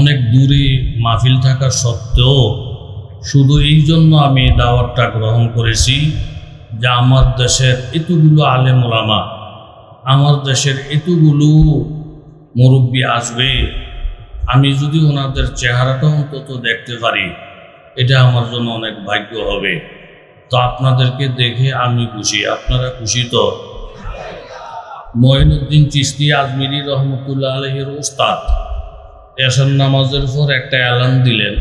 অনেক দূরে মাহফিল থাকা সত্ত্বেও শুধু এই জন্য আমি দাওয়াতটা গ্রহণ করেছি যে আমার দেশের এতগুলো আলেম ওলামা, আমার দেশের এতগুলো মুরব্বী আসবে, আমি যদি ওনাদের চেহারাটা অন্তত দেখতে পারি এটা আমার জন্য অনেক ভাগ্য হবে। তো আপনাদেরকে দেখে আমি খুশি, আপনারা খুশি তো? মঈনুদ্দিন চিশতি আজমিরি রহমতুল্লাহ আলাইহির উস্তাদ এশার নামাজের পর একটা এলান দিলেন,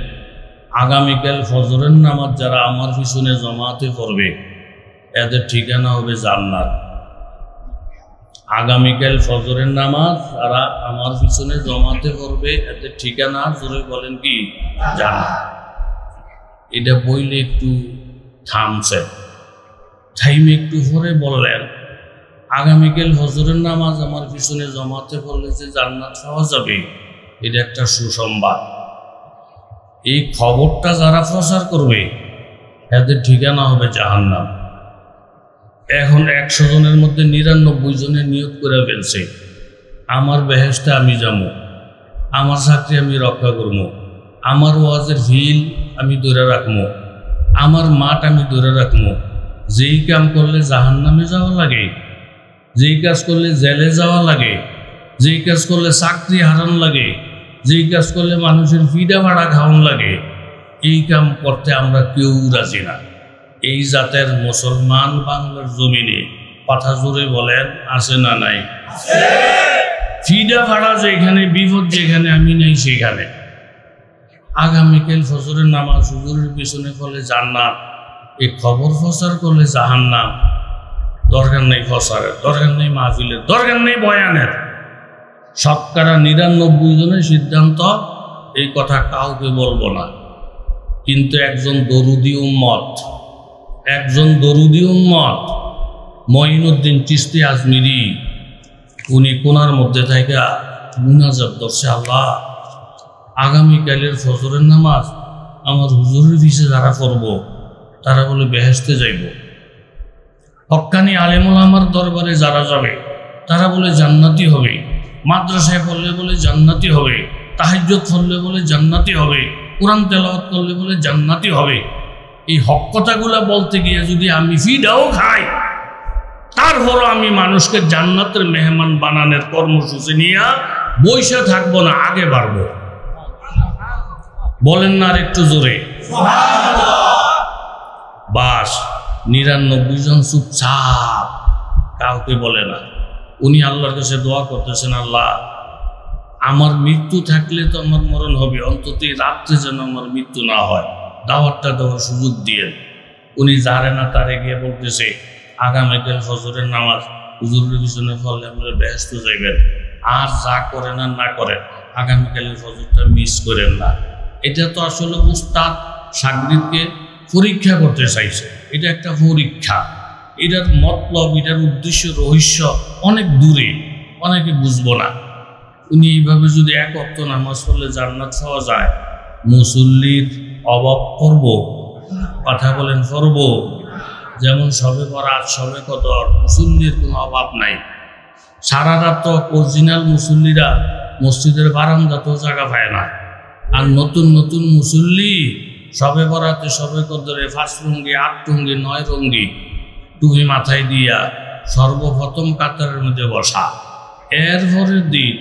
আগামীকাল ফজরের নামাজ যারা আমার পিছনে জমাতে পড়বে এদের ঠিকানা হবে জান্নাত। আগামীকাল ফজরের নামাজ যারা আমার পিছনে জমাতে পড়বে এদের ঠিকানা জোরে বলেন কি? জান্নাত। এটা বইলে একটু থামছে, টাইমে একটু পরে বললেন আগামীকাল ফজরের নামাজ আমার পিছনে জমাতে পড়লে যে জান্নাত পাওয়া যাবে এটা একটা সুসংবাদ। এই খবরটা যারা প্রচার করবে এদের ঠিকানা হবে জাহান্নাম। এখন 100 জনের মধ্যে 99 জনের নিয়োগ করে ফেলছে আমার বেহেশতে আমি যাবো, আমার চাকরি আমি রক্ষা করবো, আমার ওয়াজের ভিল আমি ধরে রাখবো, আমার মাঠ আমি ধরে রাখবো। যেই কাম করলে জাহান্নামে যাওয়া লাগে, যেই কাজ করলে জেলে যাওয়া লাগে, যেই কাজ করলে চাকরি হারান লাগে, যেই কাজ করলে মানুষের ফিডা ভাড়া খাওয়ান লাগে, এই কাম করতে আমরা কেউ রাজি না। এই জাতের মুসলমান বাংলার জমিনে কথা জোরে বলেন আছে না নাই? ফিডা ভাড়া যেখানে, বিপদ যেখানে, আমি নাই সেখানে। আগামীকাল ফজরের নামাজ হুজুরের পিছনে ফলে জান্নাত, এই খবর প্রচার করলে জাহান্নাম। দরকার নেই প্রচারের, দরকার নেই মাহফিলের, দরকার নেই বয়ানের। 99% জনের সিদ্ধান্ত এই কথা কাউকে বলবো না। কিন্তু একজন দরুদি উম্মত মঈনুদ্দিন চিশতি আজমিরি, উনি কোনার মধ্যে থেকে মুনাজাত করছে, আল্লাহ আগামীকালের ফজরের নামাজ আমার হুজুরের পিছে যারা পড়ব তারা বলে বেহেশতে যাইব, হক্কানি আলেমুল আমার দরবারে যারা যাবে তারা বলে জান্নাতি হবে, মাদ্রাসায় পড়লে বলে জান্নাতি হবে, তাহাজ্জুদ পড়লে বলে জান্নাতি হবে, কোরআন তেলাওয়াত করলে বলে জান্নাতি হবে। এই হক কথাগুলা বলতে গিয়ে যদি আমি ফিডাও খাই, তারপরও আমি মানুষকে জান্নাতের মেহমান বানানোর কর্মসূচি নিয়ে বইসা থাকবো না, আগে বাড়বো। বলেন না আর একটু জোরে? বাস 99 জন চুপচাপ, কাউকে বলে না। উনি আল্লাহর কাছে দোয়া করতেছেন, আল্লাহ আমার মৃত্যু থাকলে তো আমার মরণ হবে, অন্তত এই রাত্রে যেন আমার মৃত্যু না হয়, দাওয়াতটা দেওয়ার সুযোগ দিয়ে। উনি জানে না, তারে গিয়ে বলতেছে আগামীকাল ফজরের নামাজ হুজুরের পিছনে ফলে আপনারা ব্যস্ত যাইবেন, আর যা করেন আর না করেন আগামীকালের ফজরটা মিস করেন না। এটা তো আসলে উস্তাদ শাগরিদকে পরীক্ষা করতে চাইছে, এটা একটা পরীক্ষা। এটার মতলব, এটার উদ্দেশ্য, রহস্য অনেক দূরে, অনেকে বুঝবো না। উনি এইভাবে যদি এক ওয়াক্ত নামাজ পড়লে জান্নাত পাওয়া যায়, মুসল্লির অভাব করব? কথা বলেন করব? যেমন সবে বরাত, সবে কদর, মুসল্লির কোনো অভাব নাই। সারা রাত তো অরিজিনাল মুসল্লিরা মসজিদের বারান্দাতেও জায়গা পায় না। আর নতুন নতুন মুসল্লি সবে বরাতে, সবে কদরে 5 রঙ্গি, 8 রঙ্গি, 9 রঙ্গি টুপি মাথায় দিয়া সর্বপ্রথম কাতারের মধ্যে বসা। এর পরের দিন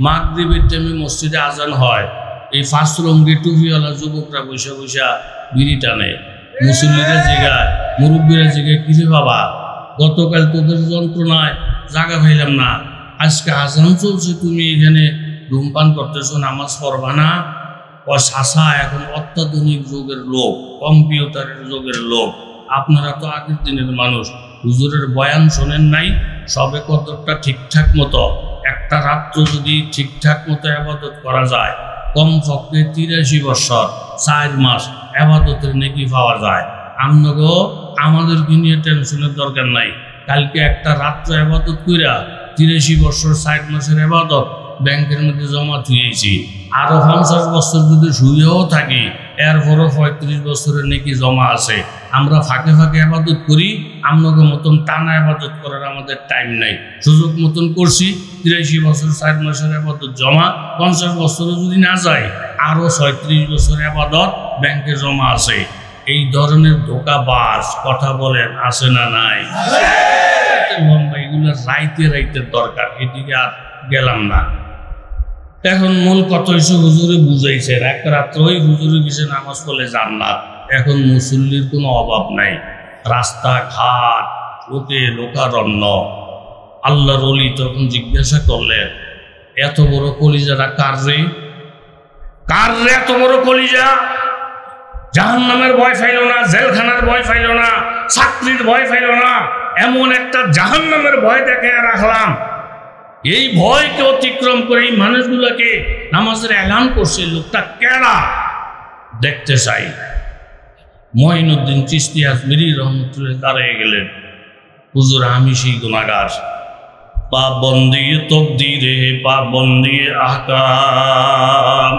মাগরিবের টাইমে মসজিদে আজান হয়, এই 5 রঙ্গি টুপিওয়ালা যুবকরা বসে বসে বিড়ি টানে। মুসল্লিরা জিগায়, মুরব্বীরা জিগায়, কিরে বাবা গতকাল তোদের যন্ত্রণায় জায়গা পাইলাম না, আজকে আজান চলছে, তুমি এখানে ধূমপান করতেছো, নামাজ পড়বা না? ও শাসা এখন অত্যাধুনিক যুগের লোক, কম্পিউটারের যুগের লোক, আপনারা তো আগের দিনের মানুষ, হুজুরের বয়ান শোনেন নাই? সবে কদরটা ঠিকঠাক মতো একটা রাত্র যদি ঠিকঠাক মতো আবাদত করা যায়, কমপক্ষে 83 বছর 4 মাস আবাদতের নেকি পাওয়া যায়। আমনগো আমাদেরকে নিয়ে টেনশনের দরকার নাই। কালকে একটা রাত্র আবাদত কইরা 83 বছর 4 মাসের আবাদত ব্যাংকের মধ্যে জমা থুয়েছি। আরো 50 বছর যদি শুয়েও থাকি, এরপরও 35 বছরের নেকি জমা আছে। আমরা ফাঁকে ফাঁকে আবাদত করি, আমনগো মতন টানা আবাদত করার আমাদের টাইম নাই। সুযোগ মতন করছি, 83 বছর 4 মাসের আবাদত জমা, 50 বছরও যদি না যায় আরো 36 বছর আবাদত ব্যাংকে জমা আছে। এই ধরনের ধোঁকাবাজ কথা বলেন আছে না নাই? এগুলো রাইতে রাইতের দরকার, এদিকে আর গেলাম না। এখন মূল কথা হয়েছে হুজুরে বুঝাইছে এক রাত্রই হুজুরে গেছে নামাজ পড়লে জান্নাত। এখন মুসল্লির কোনো অভাব নাই, রাস্তাঘাট লোকে লোকারণ্য। আল্লাহর ওলি তখন জিজ্ঞাসা করলেন, এত বড় কলিজারা কার রে? কার রে এত বড় কলিজা? জাহান্নামের ভয় পাইল না, জেলখানার ভয় পাইল না, চাকরির ভয় পাইল না, এমন একটা জাহান্নামের ভয় দেখে রাখলাম। এই ভয়কে অতিক্রম করে এই মানুষগুলোকে নামাজের এলান করছে। লোকটা কেডা দেখতে চাই। মঈনুদ্দিন চিশতি আজমিরি রহমতুল্লাহ দাঁড়িয়ে গেলেন, হুজুর আমি সেই গুনাহগার, পাবন্দিয়ে তকদীরে পাবন্দিয়ে আহকাম,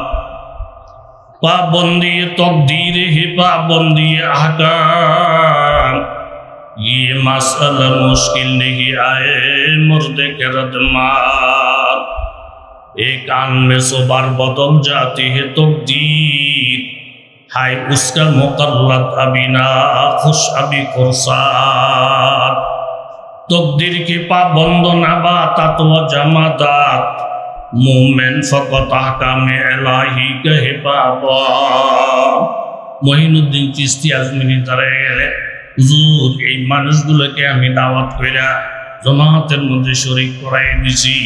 पाबंदी तकदीर है पाबंदी अहकाम, ये मसला मुश्किल नहीं आए मुर्दे के रदमार, एक आन में सौ बार बदल जाती है तकदीर, हाय उसका मुकर्रत अभी ना खुश अभी खुरसाद, तकदीर के पाबंद नबातात व जमादात, मोमेन फकत आहकामे इलाही कहे बाबा। মঈনুদ্দিন চিশতি আজমিরি দাঁড়ায় গেলে, হুজুর এই মানুষগুলোকে আমি দাওয়াত কইরা জামাতের মধ্যে শরীক করাই দিছি।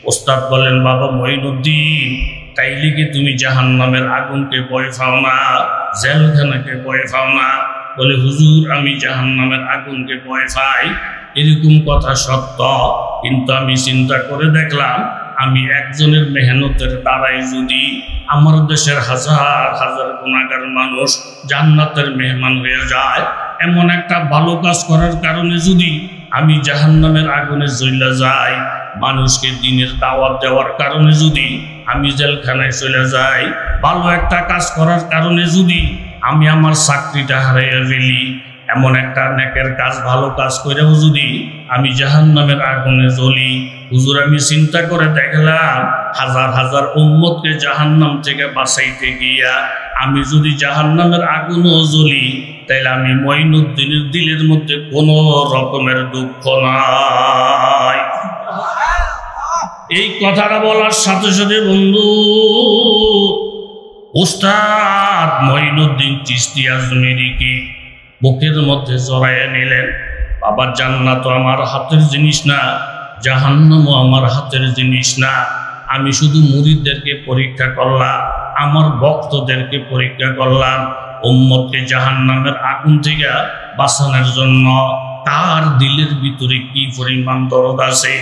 ওস্তাদ বলেন, বাবা মঈনুদ্দিন তাইলে কি তুমি জাহান্নামের আগুনকে ভয় পাও না, জেলখানাকে ভয় পাও না? বলে, হুজুর আমি জাহান্নামের আগুনকে ভয় পাই। এরকম কথা সত্য, কিন্তু আমি চিন্তা করে দেখলাম আমি একজনের মেহনতের দ্বারাই যদি আমার দেশের হাজার হাজার গুনাহগার মানুষ জান্নাতের মেহমান হয়ে যায়, এমন একটা ভালো কাজ করার কারণে যদি আমি জাহান্নামের আগুনে জ্বলে যাই, মানুষকে দ্বীনের দাওয়াত দেওয়ার কারণে যদি আমি জেলখানায় চলে যাই, ভালো একটা কাজ করার কারণে যদি আমি আমার চাকরিটা হারিয়ে ফেলি, এমন একটা নেকের কাজ ভালো কাজ করেও যদি আমি জাহান্নামের আগুনে জ্বলি, হুজুর আমি চিন্তা করে দেখলাম হাজার হাজার উম্মতকে জাহান্নাম থেকে বাঁচাইতে গিয়া আমি যদি জাহান্নামের আগুনও জ্বলি, তাইলে আমি মঈনুদ্দিনের দিলের মধ্যে কোনো রকমের দুঃখ নাই। এই কথাটা বলার সাথে সাথে বন্ধু উস্তাদ মঈনুদ্দিন চিশতি আজমিরিকে বুকের মধ্যে জড়াইয়া নিলেন। বাবার জান্নাত আমার হাতের জিনিস না, জাহান্নামও আমার হাতের জিনিস না। আমি শুধু মুরিদদেরকে পরীক্ষা করলাম, আমার ভক্তদেরকে পরীক্ষা করলাম, উম্মতকে জাহান্নামের আগুন থেকে বাঁচানোর জন্য তার দিলের ভিতরে কি পরিমাণ দরদ আছে।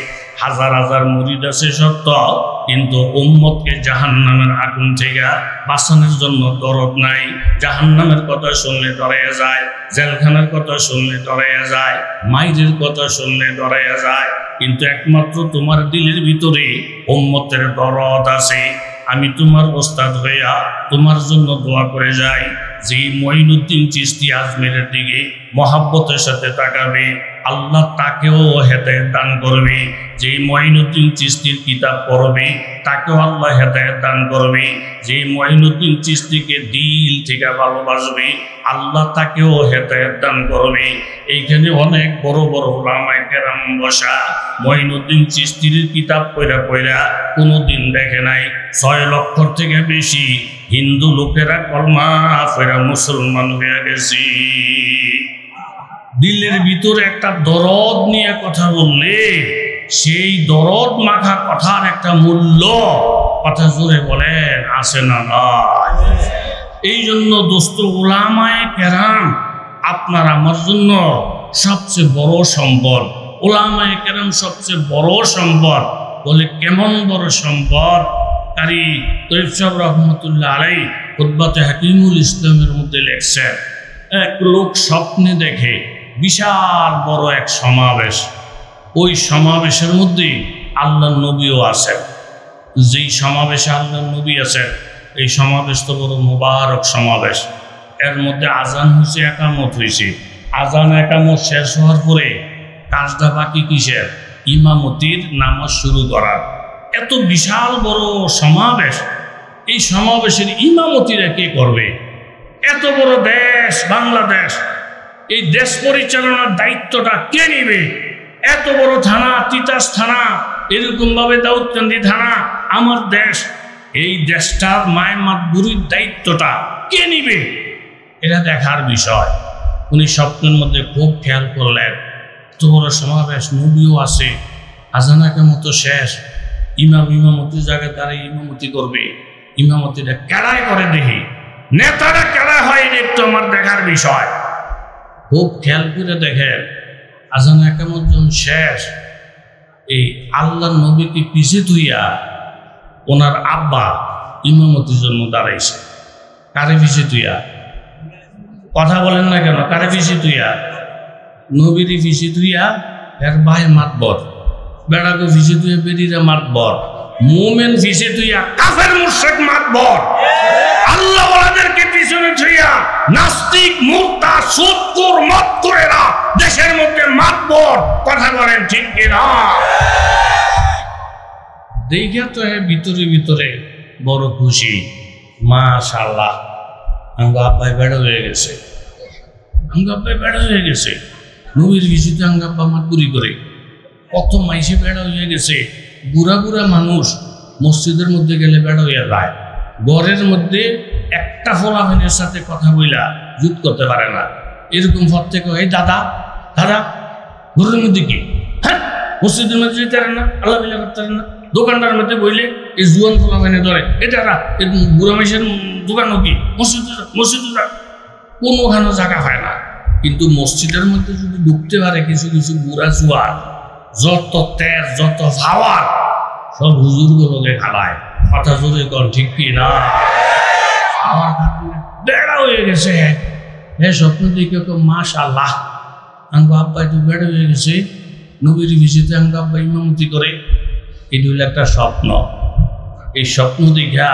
হাজার হাজার মুরিদ আছে সত্য, কিন্তু উম্মতকে জাহান্নামের আগুন থেকে বাঁচানোর জন্য দরদ নাই। জাহান্নামের কথা শুনলে ডরাইয়া যায়, জেলখানার কথা শুনলে ডরাইয়া যায়, মাইরের কথা শুনলে ডরাইয়া যায়, কিন্তু একমাত্র তোমার দিলের ভিতরে উম্মতের দরদ আছে। আমি তোমার ওস্তাদ হইয়া তোমার জন্য দোয়া করে যাই, যে মঈনুদ্দিন চিশতি আজমিরের দিকে মহাব্বতের সাথে তাকাবে, আল্লাহ তাকেও হেদায়েত দান করবে। যে মঈনুদ্দিন চিশতির কিতাব পড়বে, তাকেও আল্লাহ হেদায়েত দান করবে। যে মঈনুদ্দিন চিশতিকে দিল থেকে ভালোবাসবে, আল্লাহ তাকেও হেদায়েত দান করবে। এইখানে অনেক বড় বড় উলামায়ে কেরাম বসা, মঈনুদ্দিন চিশতির কিতাব পড়া পড়া কোনোদিন দেখে নাই। 6 লক্ষর থেকে বেশি হিন্দু লোকেরা কলমা পড়া মুসলমান হয়ে গেছে। দিলের ভিতরে একটা দরদ নিয়ে কথা বললে সেই দরদ মাখা কথার একটা মূল্য, কথা জোরে বলেন আছে না নাই? এই জন্য দোস্ত উলামায়ে কেরাম আপনার আমার জন্য সবচেয়ে বড় সম্পদ। উলামায়ে কেরাম সবচেয়ে বড় সম্পদ। বলে কেমন বড় সম্পদ? কারি তৈয়ব সাহেব রহমতুল্লাহ আলাইহি খুতবাতে হাকিমুল ইসলামের মধ্যে লেখছেন, এক লোক স্বপ্নে দেখে বিশাল বড় এক সমাবেশ, ওই সমাবেশের মধ্যে আল্লাহর নবীও আছেন। যেই সমাবেশে আল্লাহর নবী আছেন, এই সমাবেশ তো বড় মুবারক সমাবেশ। এর মধ্যে আজান হয়েছে, একামত হয়েছে। আজান একামত শেষ হওয়ার পরে কাজটা বাকি কিসের? ইমামতির নামাজ শুরু করার। এত বিশাল বড় সমাবেশ, এই সমাবেশের ইমামতিরা কে করবে? এত বড় দেশ বাংলাদেশ, এই দেশ পরিচালনার দায়িত্বটা কে নেবে? এত বড় থানা, তিতাস থানা, এরকম ভাবে দাউদকান্দি থানা, আমার দেশ, এই দেশটার মায় মাতবুরির দায়িত্বটা কে নিবে? এটা দেখার বিষয়। উনি স্বপ্নের মধ্যে খুব খেয়াল করলেন, এত বড় সমাবেশ, নবীও আছে, আজানাকে মতো শেষ, ইমামতির জায়গায় তারা ইমামতি করবে। ইমামতিটা কেড়াই করে দেখি, নেতারা কেড়াই হয়, এটা একটু আমার দেখার বিষয়। খুব খেয়াল করে দেখেন, আজানা কেমন যখন শেষ, এই আল্লাহ নবীকে পিছিয়ে ধুইয়া ওনার আব্বা ইমামতির জন্য দাঁড়াইছে। কারে পিছিয়ে ধুইয়া? কথা বলেন না কেন? কারে পিছিয়ে ধুইয়া? নবীরই পিছিয়ে ধুইয়া এর ভাই মাতবর, বেড়াকে পিছিয়ে ধুইয়া বেরিরা মাতবর, মোমেন পিছিয়ে ধুইয়া কাফের মুশরিক মাতবর, আল্লাহ ওয়ালাদেরকে পিছনে ধুইয়া নাস্তিক মুরতাদ সুদখোর মদখোরেরা দেশের মধ্যে মাতবর। কথা বলেন ঠিক কিনা? দেখে তো ভিতরে ভিতরে বড় খুশি, মাশাআল্লাহ, আমার আব্বাই বেড়া হয়ে গেছে, আমার আব্বাই বেড়া হয়ে গেছে। নবীর ভিজিতে আমার আব্বা মাতবুরি করে, কত মাইসে বেড়া হয়ে গেছে। বুড়া বুড়া মানুষ মসজিদের মধ্যে গেলে বেড়া হইয়া যায়, ঘরের মধ্যে একটা ফলাফলের সাথে কথা বইলা যুদ্ধ করতে পারে না। এরকম পর থেকে, এই দাদা দাদা ঘরের মধ্যে কি? হ্যাঁ, মসজিদের মধ্যে যেতে পারেন না, আল্লাহ বিল্লাহ করতে পারেন না, দোকানদার মধ্যে বইলে এই জুয়ান ফলাফানে ধরে, এটা এরকম বুড়া মাইসের দোকানও কি? মসজিদে কোনোখানে জায়গা হয় না। কিন্তু মসজিদের মধ্যে যদি ঢুকতে পারে কিছু কিছু বুড়া জুয়ার, যত তেজ যত ভাওয়ার সব হুজুরগুলোকে খালায়। কথা জোরে কর ঠিক কি না? বেড়া হয়ে গেছে। হ্যাঁ, স্বপ্ন দেখে মাশাআল্লাহ, আঙ্গো আব্বাই তো বেড়া হয়ে গেছে, নবীর ভিজিতে আঙ্গো আব্বা ইমামতি করে। এটি হলো একটা স্বপ্ন। এই স্বপ্ন দেখা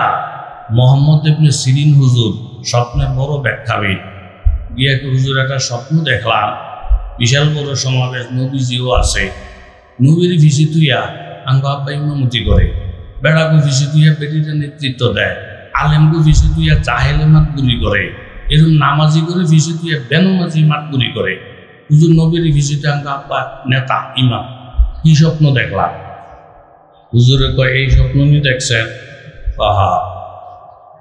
মোহাম্মদ ইবনে সিরিন হুজুর স্বপ্নের বড় ব্যাখ্যাবিদ, গিয়ে হুজুর একটা স্বপ্ন দেখলাম, বিশাল বড় সমাবেশ, নবীজিও আছে, নবীর ভিসি তুইয়া আঙ্গো আব্বা ইমামতি করে, বেড়াগু ভিসি তুইয়া বেটিটা নেতৃত্ব দেয়, আলেমগু ভিসি তুইয়া জাহেলে মাতবুরি করে, এরকম নামাজি করে ভিসি তুইয়া বেনমাজি মাতবুরি করে। হুজুর নবীর ভিসিতে আঙ্গো আব্বা নেতা ইমাম। কি স্বপ্ন দেখলাম? হুজুরে কয়, এই স্বপ্ন নিয়ে দেখছেন? বাহা,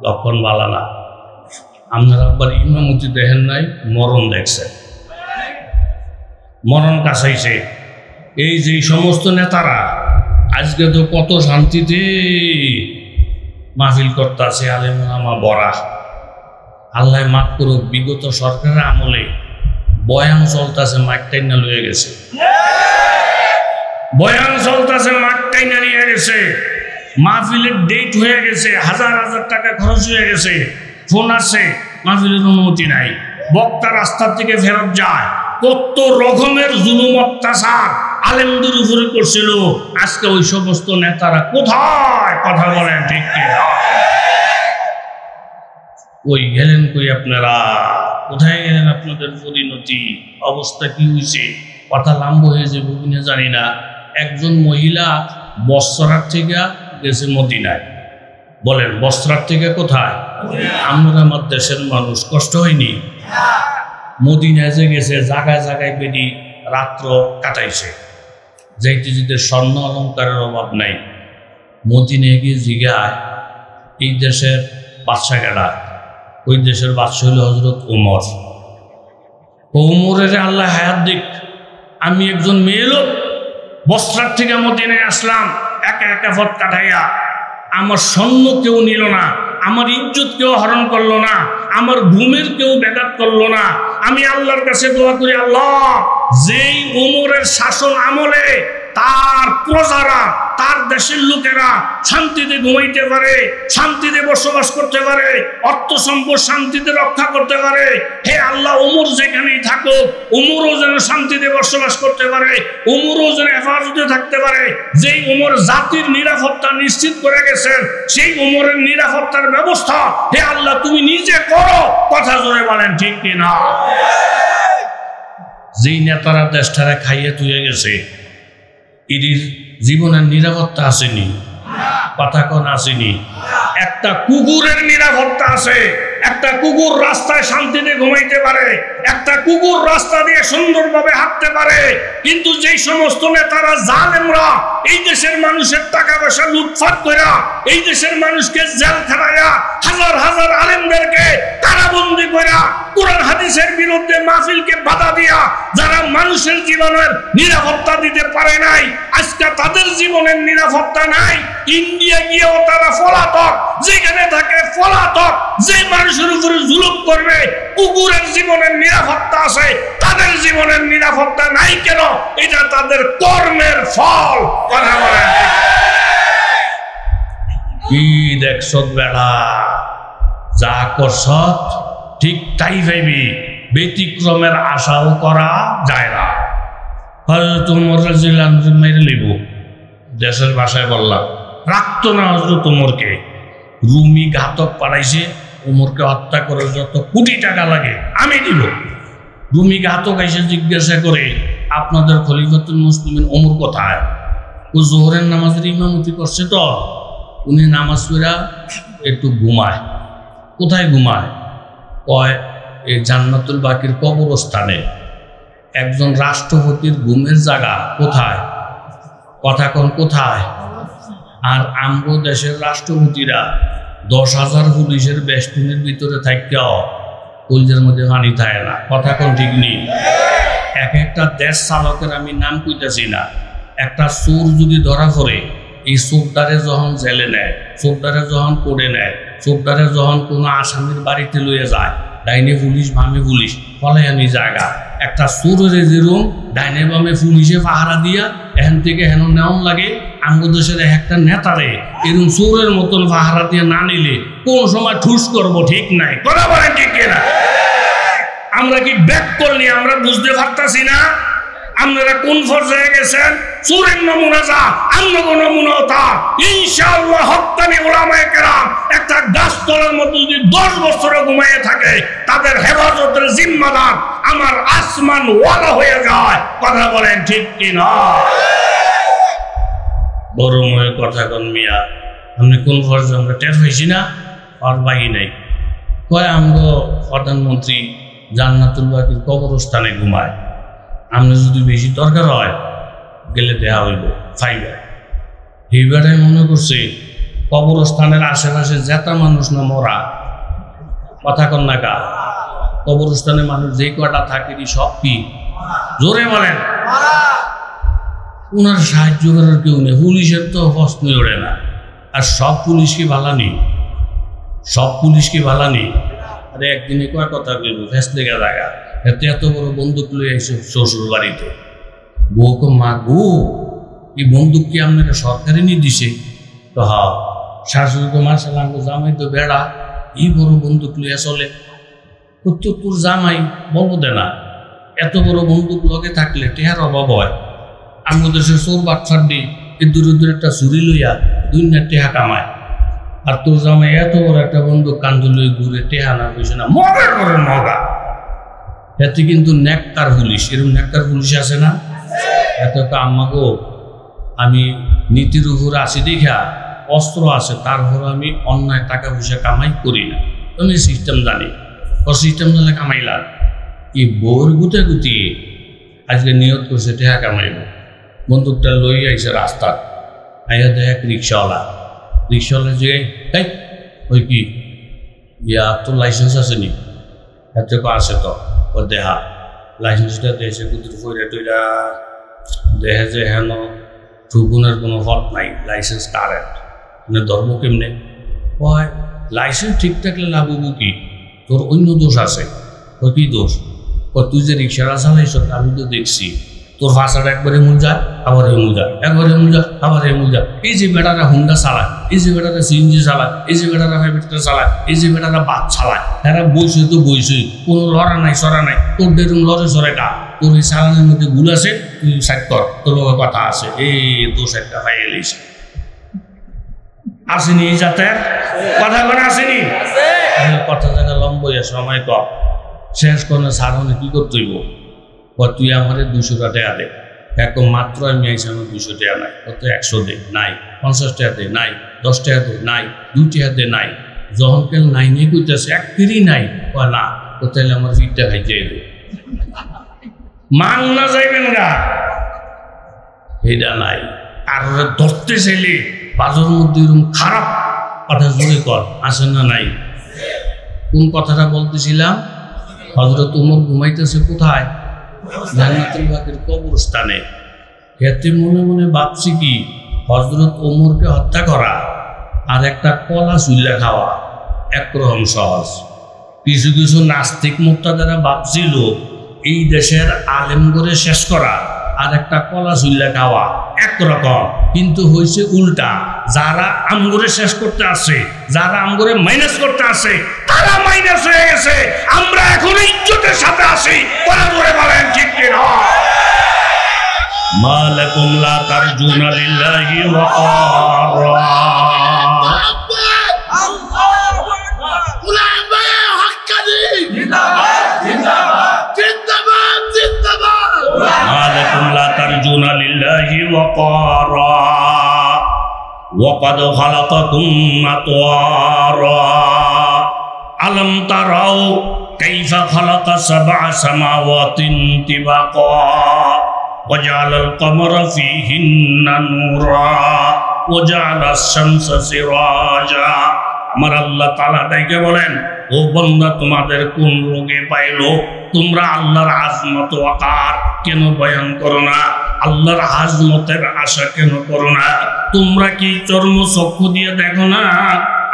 লক্ষণ বালা না, আপনার আব্বার ইমামতি দেখেন নাই, মরণ দেখছেন। মরণ কাছাইছে। এই যে সমস্ত নেতারা আজকে তো কত শান্তিতে মাহফিল করতেছে, আলেম ওলামা বড়া, আল্লাহ মাফ করুক, বিগত সরকারের আমলে বয়ান চলতেছে, মাঠ টাইনা লয়ে গেছে, বয়ান চলতেছে, মাঠ টাইনা নিয়ে গেছে, মাহফিলের ডেট হয়ে গেছে, হাজার হাজার টাকা খরচ হয়ে গেছে, ফোন আছে, মাহফিলের অনুমতি নাই, বক্তা রাস্তার থেকে ফেরত যায়, কত রকমের জুলুম অত্যাচার আলেমদের উপরে করছিল। আজকে ওই সমস্ত নেতারা কোথায়? কথা বলেন ঠিক কিনা? ওই গেলেন কই আপনারা? কোথায় গেলেন? আপনাদের পরিণতি অবস্থা কি হয়েছে? কথা লাম্ব হয়ে যাবে কিনা জানি না। একজন মহিলা বস্ত্রার থেকে গেছে মদিনায়। বলেন, বস্ত্রার থেকে কোথায়? আমরা আমার দেশের মানুষ, কষ্ট হয়নি? মদিনায় যে গেছে, জায়গায় জায়গায় বেদি রাত্র কাটাইছে, যাইতে যেতে স্বর্ণ অলঙ্কারের অভাব নাই। মদিনায় গিয়ে জিগায়, এই দেশের বাদশা গেলা? ওই দেশের বাদশা হল হজরত ওমর। ওমরের আল্লাহ হায়াত দিক, আমি একজন মেয়ে লোক বস্ত্রার থেকে মদিনায় আসলাম, একা একা পথ কাটাইয়া, আমার স্বর্ণ কেউ নিল না, আমার ইজ্জত কেউ হরণ করলো না, আমার ঘুমের কেউ ব্যাঘাত করলো না। আমি আল্লাহর কাছে দোয়া করি, আল্লাহ, যেই ওমরের শাসন আমলে তার প্রজারা, তার দেশের লোকেরা শান্তিতে ঘুমাইতে পারে, শান্তিতে বসবাস করতে পারে, অর্থ সম্পদ শান্তিতে রক্ষা করতে পারে, হে আল্লাহ, ওমর যেখানেই থাকুক, ওমরও যেন শান্তিতে বসবাস করতে পারে, ওমরও যেন হেফাজতে থাকতে পারে। যেই ওমর জাতির নিরাপত্তা নিশ্চিত করে গেছেন, সেই ওমরের নিরাপত্তার ব্যবস্থা হে আল্লাহ তুমি নিজে করো। কথা জোরে বলেন ঠিক কিনা? যেই নেতারা দেশটারে খাইয়ে তুলে গেছে, এদের জীবনের নিরাপত্তা আসেনি, কথা কোন আসেনি। একটা কুকুরের নিরাপত্তা আছে। একটা কুকুর রাস্তায় শান্তিতে ঘুমাইতে পারে, একটা কুকুর রাস্তা দিয়ে সুন্দরভাবে হাঁটতে পারে। কিন্তু যেই সমস্ত নেতারা জালেমরা এই দেশের মানুষের টাকা পয়সা লুটপাট কইরা এই দেশের মানুষকে জেল খাটাইয়া হাজার হাজার আলেমদেরকে কারাবন্দি কইরা কোরআন হাদিসের বিরুদ্ধে মাহফিলকে বাধা দিয়া যারা মানুষের জীবনের নিরাপত্তা দিতে পারে নাই, আজকে তাদের জীবনের নিরাপত্তা নাই। ইন্ডিয়া গিয়েও তারা পলাতক, যেখানে থাকে পলাতক। যে মানুষের উপরে জুলুম করবে কুকুরের জীবনের নিরাপত্তা আছে, তাদের জীবনের নিরাপত্তা নাই কেন? এটা তাদের কর্মের ফল। কথা বলেন কি? দেখছ বেড়া, যা করছ ঠিক তাই ভাইবি, ব্যতিক্রমের আশাও করা যায় না। হয়তো তোমরা জিলাম মেরে লিব, দেশের ভাষায় বললাম, রাখতো না হজরত ওমরকে। রুমি ঘাতক পাঠাইছে, ওমরকে হত্যা করে যত কোটি টাকা লাগে আমি দিব। রুমি ঘাতক এসে জিজ্ঞাসা করে, আপনাদের খলিফাতুল মুসলিমিন ওমর কোথায়? ও জোহরের নামাজের ইমামতি করছে তো, উনি নামাজ পড়া একটু ঘুমায়। কোথায় ঘুমায়? কয় এই জান্নাতুল বাকির কবরস্থানে। একজন রাষ্ট্রপতির ঘুমের জায়গা কোথায়? কথা কোন কোথায়? আর আমগো দেশের রাষ্ট্রপতিরা 10,000 পুলিশের বেষ্টনীর ভিতরে থাকতেও কলজের মধ্যে পানি থাকে না। কথা কোন ঠিক নেই? এক একটা দেশ চালকের আমি নাম কইতেছি না, একটা চোর যদি ধরা পড়ে, এই চোরটারে যখন জেলে নেয়, চোরটারে যখন করে নেয়, চোরটারে যখন কোনো আসামির বাড়িতে লইয়ে যায়, ডাইনে পুলিশ বামে পুলিশ ফলে আমি জায়গা। একটা চোরের যেরকম ডাইনে বামে পুলিশে পাহারা দিয়া এখান থেকে হেন নেওয়ান লাগে, আমাদের দেশের একটা নেতারে এরকম চোরের মতন পাহারা দিয়ে না নিলে কোন সময় ঠুস করবো ঠিক নাই। কথা বলেন ঠিক কিনা? আমরা কি ব্যাক করলি আমরা বুঝতে পারতাছি না? আপনারা কোন পর্যায়ে গেছেন? চোরের নমুনা যা, আমরা নমুনা তা। ইনশাআল্লাহ হক্কানি উলামায়ে কেরাম একটা গাছতলার মধ্যে যদি 10 বছর ঘুমাইয়ে থাকে, তাদের হেফাজতের জিম্মাদার আমার আসমান ওয়ালা হয়ে যায়। কথা বলেন ঠিক কিনা? বড় ময়ে কথা কন মিয়া, আপনি কোন পর্যায়ে আমরা টের পাইছি না? আর বাকি নাই। কয় আমগো প্রধানমন্ত্রী জান্নাতুল বাকির কবরস্থানে ঘুমায়, আপনি যদি বেশি দরকার হয় গেলে দেয়া হইব ফাইবার। এইবারে মনে করছে কবরস্থানের আশেপাশে যেটা মানুষ না মরা। কথা কন না কা? কবরস্থানে মানুষ যে কটা থাকে সব কি জোরে বলেন? ওনার সাহায্য করার কেউ নেই, পুলিশের তো প্রশ্নই ওঠে না। আর সব পুলিশ কি ভালো নেই? সব পুলিশ কি ভালো নেই? আরে একদিনে কয় কথা কইব ফেসলে জায়গা, এত এত বড় বন্দুক লয়ে এসে শ্বশুর বাড়িতে। বউকে মা গো, এই বন্দুক কি আপনাকে সরকারি নি দিছে? তো হা, শাশুড়িকে মার্শাল জামাই তো বেড়া, এই বড় বন্দুক লইয়া চলে। তোর জামাই বলবো দে না, এত বড় বন্দুক লগে থাকলে টেহার অভাব হয়। আমাদের দেশে চোর বাচ্চার দিই এই দূরে দূরে একটা চুরি লইয়া 2 না টেহা কামায়। আর তোর জামাই এত বড় একটা বন্দুক কান্দু লই ঘুরে টেহা না পয়সা না মগা করে মগা। এতে কিন্তু নেককার পুলিশ, এরকম নেককার পুলিশ আছে না? এত আম্মা গো, আমি নীতির উপর আছি দেখা অস্ত্র আছে, তারপর আমি অন্যায় টাকা পয়সা কামাই করি না। আমি সিস্টেম জানি, ও সিস্টেম জানলে কামাইলাম কি? বউর গুতে গুতিয়ে আজকে নিয়ত করছে টেহা কামাইব। বন্দুকটা লই আইসে রাস্তা আইয়া দেখ রিক্সাওয়ালা, রিক্সাওয়ালা যে এই ওই কি ইয়া তোর লাইসেন্স আছে নি? এত আছে তো ও দেহা লাইসেন্সটা দেশে কুতুর ফইরা টইরা দেহে যে হেন ঠুকুনের কোনো ফট নাই, লাইসেন্স কারেন্ট মানে ধর্ম কেমনে হয়? লাইসেন্স ঠিক থাকলে লাভ হবো কি? তোর অন্য দোষ আছে। তোর কি দোষ? তুই যে রিক্সাটা চালাইছ আমি তো দেখছি তোর ভাষাটা একবারে মুজা, আবার হে মুজা, একবারে মুজা, আবার হে মুজা। এই যে বেটারা হুন্ডা চালায়, এই যে বেটারা সিএনজি চালায়, এই যে বেটারা হাইব্রিডটা চালায়, এই যে বেটারা বাস চালায়, এরা বইসই তো বইসই, কোনো লড়া নাই সরা নাই। তোর ডেরুম লড়ে সরে গা, তোর এই চালানের মধ্যে ভুল আছে, তুই সাইড কর, তোর লোকের কথা আছে। এই দোষ একটা পাই এলিস আসেনি যাতে কথা করে আসেনি, কথা জায়গা লম্বইয়া সময় কম শেষ করলে সারণে কি করতে হইব? তুই আমার 200 টাকা দে, এক মাত্র আমি আইসি আমার 200 টাকা নাই, কত 100 দে নাই, 50 টাকা দে নাই, 10 টাকা দে নাই, 2 টাকা দে নাই। যখন কেন নাই নিয়ে কইতেছে এক ফিরি নাই, না কোথায় আমার ফিরটা খাইতে এলো মান না যাইবেন গা, এটা নাই। আর ধরতে চাইলে বাজার মধ্যে এরকম খারাপ কথা জোরে কর, আসেন না নাই? কোন কথাটা বলতেছিলাম? হযরত ওমর ঘুমাইতেছে কোথায়? জান্নাতুল বাকির কবরস্থানে। এতে মনে মনে ভাবছি কি, হযরত ওমরকে হত্যা করা আর একটা কলা চুল্লা খাওয়া একরকম সহজ। কিছু কিছু নাস্তিক মুক্তাদারা ভাবছিল এই দেশের আলেম করে শেষ করা আর একটা কলা চুল্লা খাওয়া একরকম, কিন্তু হয়েছে উল্টা। যারা আমগরে শেষ করতে আসে, যারা আমগরে মাইনাস করতে আসে, তারা মাইনাস হয়ে গেছে। আমরা এখন ইজ্জতের সাথে আসি। বলে বলেন ঠিক কিনা? মা লাকুম লা তারজুনা লিল্লাহি ওয়াকারা। وقد خلقكم أطوارا ألم تروا كيف خلق 7 سماوات طباقا وجعل القمر فيهن نورا وجعل الشمس سراجا। আমার আল্লাহ তাআলা ডাইকে বলেন, ও বান্দা তোমাদের কোন রোগে পাইলো? তোমরা আল্লাহর আজমত ওয়াকার কেন বয়ান করো না? আল্লাহর আজমতের আশা কেন করো না? তোমরা কি চর্মচক্ষু দিয়ে দেখো না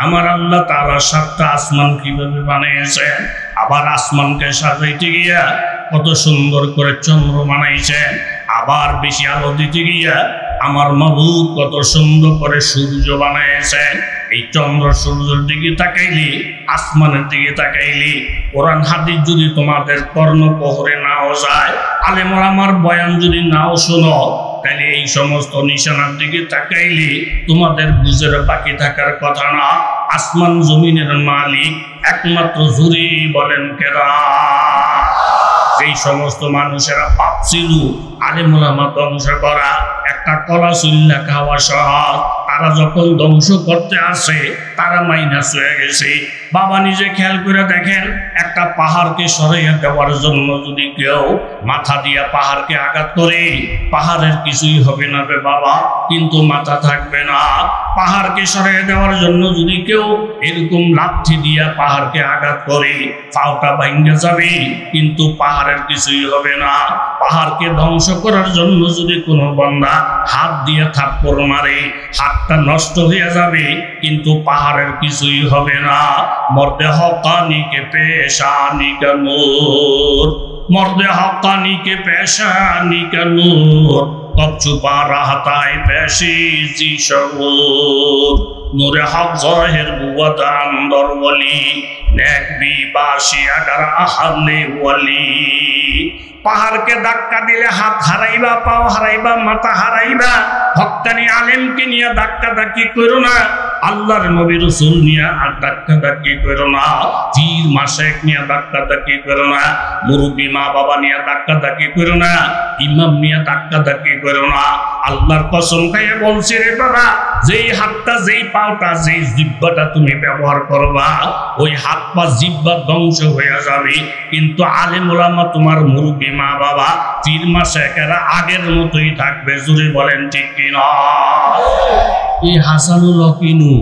আমার আল্লাহ তাআলা 7টা আসমান কিভাবে বানিয়েছেন? আবার আসমানকে সাজাইতে গিয়া কত সুন্দর করে চন্দ্র বানাইছেন। আবার বেশি আলো দিতে গিয়া আমার মাবুদ কত সুন্দর করে সূর্য বানাইছেন। এই চন্দ্র সূর্যের দিকে তাকাইলি, আসমানের দিকে তাকাইলি, কোরআন হাদিস যদি তোমাদের কর্ণপহরে নাও যায়, আলেম ওলামার বয়ান যদি নাও শোনো, তাহলে এই সমস্ত নিশানার দিকে তাকাইলি তোমাদের বুঝের বাকি থাকার কথা না। আসমান জমিনের মালিক একমাত্র জুরি বলেন কেরা? এই সমস্ত মানুষেরা ভাবছিল আলেম ওলামা ধ্বংস করা একটা কলা চুল্লা খাওয়া সহজ। তারা যখন ধ্বংস করতে আসে তারা মাইনাস হয়ে গেছে। বাবা নিজে খেয়াল করে দেখেন, একটা পাহাড়কে সরাইয়া দেওয়ার জন্য যদি কেউ মাথা দিয়া পাহাড়কে আঘাত করে, পাহাড়ের কিছুই হবে না রে বাবা, কিন্তু মাথা থাকবে না। পাহাড়কে সরাইয়া দেওয়ার জন্য যদি কেউ এরকম লাঠি দিয়া পাহাড়কে আঘাত করে, পাওটা ভাঙে যাবে, কিন্তু পাহাড়ের কিছুই হবে না। পাহাড়কে ধ্বংস করার জন্য যদি কোনো বান্দা হাত দিয়ে থাপ্পড় মারে, হাতটা নষ্ট হয়ে যাবে, কিন্তু পাহাড়ের কিছুই হবে না। মর্দে হকানি কে পেশানি কা নূর, मर्दे हक्कानी के पेशानी का नूर, कब छुपा रहता है पेशी जी शऊर। नूरे हक ज़ाहिर बुवत अंदर वली, नेक भी बाशी अगर अहले वली। পাহাড় কে ধাক্কা দিলে হাত হারাইবা, পাও হারাইবা, মাথা হারাইবা। হক্কানি আলেমকে নিয়ে ধাক্কা ধাক্কি করো না, আল্লাহর নবী রাসূল নিয়ে আর ধাক্কা ধাক্কি করো না, পীর মাশায়েখ নিয়ে ধাক্কা ধাক্কি করো না, মুরব্বি মা বাবা নিয়ে ধাক্কা ধাক্কি করো না, ইমাম নিয়ে ধাক্কা ধাক্কি করো না। আল্লাহর কসম খাইয়ে বলছি রে বাবা, যেই হাতটা, যেই পাওটা, যেই জিহ্বাটা তুমি ব্যবহার করবা, ওই হাত পা জিহ্বা ধ্বংস হয়ে যাবে, কিন্তু আলেম ওলামা তোমার মুরব্বি মা বাবা পীর মাশায়েখেরা আগের মতোই থাকবে। জোরে বলেন ঠিক কিনা? এই হাসানুল হকিনু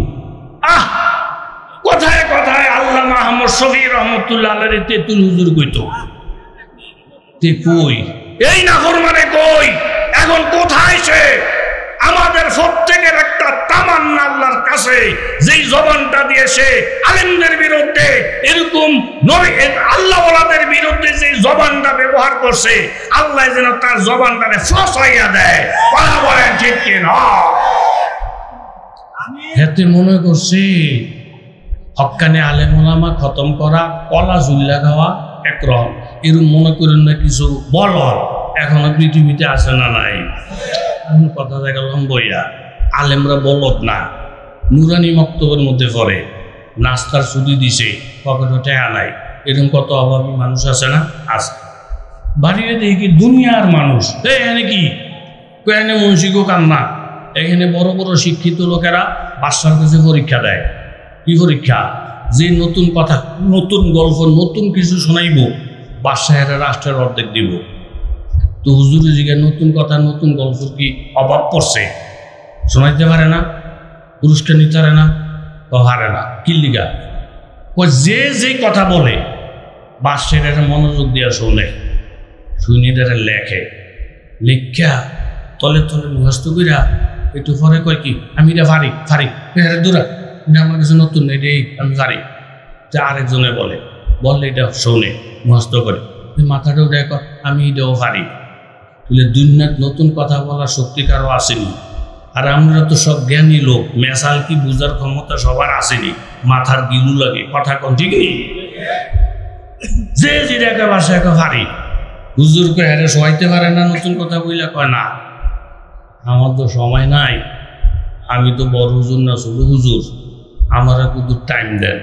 কোথায় কোথায় আল্লামা আহমদ শফী রহমাতুল্লাহ আলাইহি তেতুল হুজুর কইতো, তে কই এই নাফরমানে কই? এখন কোথায় সে? আমাদের প্রত্যেকের একটা তামান্না আল্লাহর কাছে, যেই জবানটা দিয়ে সে আলেমদের বিরুদ্ধে, এরকম নবী আল্লাহ ওয়ালাদের বিরুদ্ধে যে জবানটা ব্যবহার করছে, আল্লাহ যেন তার জবানটারে ফসাইয়া দেয়। কথা বলেন ঠিক কি না? হেতে মনে করছি হক্কানি আলেম ওলামা খতম করা, কলা জুল্লা খাওয়া একরকম, এরকম মনে করেন না কিছু বল এখনো পৃথিবীতে আসে না নাই? কথা দেখালাম বইয়া, আলেমরা বলত না, নুরানি মক্তবের মধ্যে পড়ে, নাস্তার ছুটি দিছে, পকেটে টাকা নাই, এরকম কত অভাবী মানুষ আছে না? আছে। বাড়িতে দেখি দুনিয়ার মানুষ, এনে কি কেন মুন্সিকও কাম না, এখানে বড় বড় শিক্ষিত লোকেরা বাদশার কাছে পরীক্ষা দেয়। কি পরীক্ষা? যে নতুন কথা, নতুন গল্প, নতুন কিছু শোনাইব, বাদশাহের রাষ্ট্রের অর্ধেক দিব। তো হুজুর জিগে নতুন কথা, নতুন গল্প কি অভাব পড়ছে? শোনাইতে পারে না, পুরস্কার নিতে পারে না, হারে না। কি লিগা? যে যে কথা বলে বাদশাহের মনোযোগ দিয়া শোনে, শুনি লেখে, লেখা তলে তলে মুখস্থ কইরা একটু পরে কয় কি আমি এটা পারি পারি দূরা, এটা আমার কাছে নতুন নেই রে, আমি পারি। যে আরেকজনে বললে এটা শোনে, মুখস্থ করে, মাথাটাও দেখো আমি এটাও পারি। তাহলে দুনিয়ার নতুন কথা বলার শক্তি কারো আসেনি। আর আমরা তো সব জ্ঞানী লোক, মেশাল কি বুঝার ক্ষমতা সবার আসেনি, মাথার গিলু লাগে, কথা কন ঠিক নেই। যে যেটা বাসায় একা পারি, হুজুরকে হারে শোয়াইতে পারে না, নতুন কথা বইলা কয় না আমার তো সময় নাই, আমি তো বড় হুজুর না, ছোট হুজুর, আমার কিন্তু টাইম দেন।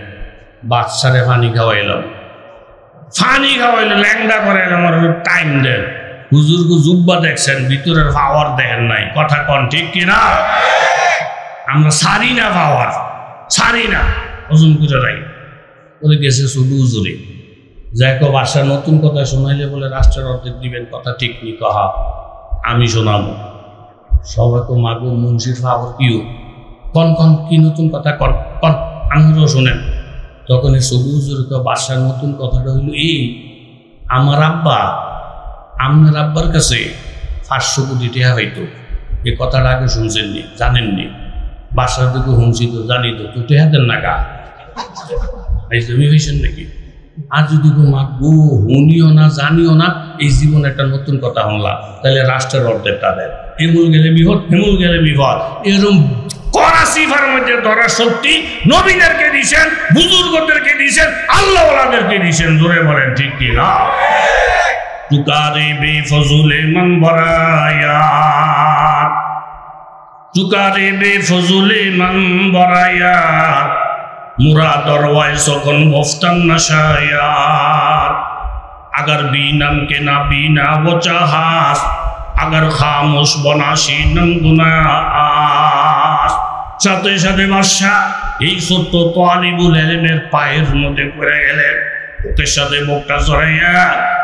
বাচ্চারে পানি খাওয়াইলাম, ল্যাংডা করাইলাম, আমার টাইম দেন। হুজুরকে জুব্বা দেখছেন, ভিতরের পাওয়ার দেখেন নাই, কথা কন ঠিক কিনা? আমরা সারি না, পাওয়ার সারি না, ওজন করে রাই ওরে গেছে ছোট হুজুরে। যাই কো বাসার নতুন কথা শোনাইলে বলে রাষ্ট্রের অর্ধেক দিবেন, কথা ঠিক নি, কহা আমি শোনাবো। সবাই তো মাগো মুন্সির পাওয়ার কিও, কন কন কি নতুন কথা, কন কন আমরাও শোনেন। তখন এই ছোট হুজুর বাসার নতুন কথাটা হইল এই, আমার আব্বা আপনার আব্বার কাছে 500 কোটি টাকা হইতো, এ কথাটা আগে শুনছেননি, জানেননি? বাসার দিকে হুমছি তো জানি তো, তো টেহা দেন না গা, এই জমি হয়েছেন নাকি? আর যদি মাগো হুনিও না, জানিও না, এই জীবনে একটা নতুন কথা হলা, তাহলে রাষ্ট্রের অর্ধেকটা দেন। হেমুল গেলে বিপদ, হেমুল গেলে বিপদ। এরকম করাসিফার মধ্যে ধরার শক্তি নবীদেরকে দিয়েছেন, বুজুর্গদেরকে দিয়েছেন, আল্লাহওয়ালাদেরকে দিয়েছেন। জোরে বলেন ঠিক কি না? তুকারে বেফজুলে মান বরায়াত, তুকারে বেফজুলে মান বরায়াত, মুরাদর ওয়াইসখন বফতান নাশায়াত। अगर बीनम के ना बीना वो चाहास, अगर खामोश बनाशी नम गुनास। সাথে সাথে বাদশাহ এই ছোট্ট তালিবুল ইলমের পায়ের মধ্যে পড়ে গেলেন, ওদের সাথে মুখটা জড়াইয়া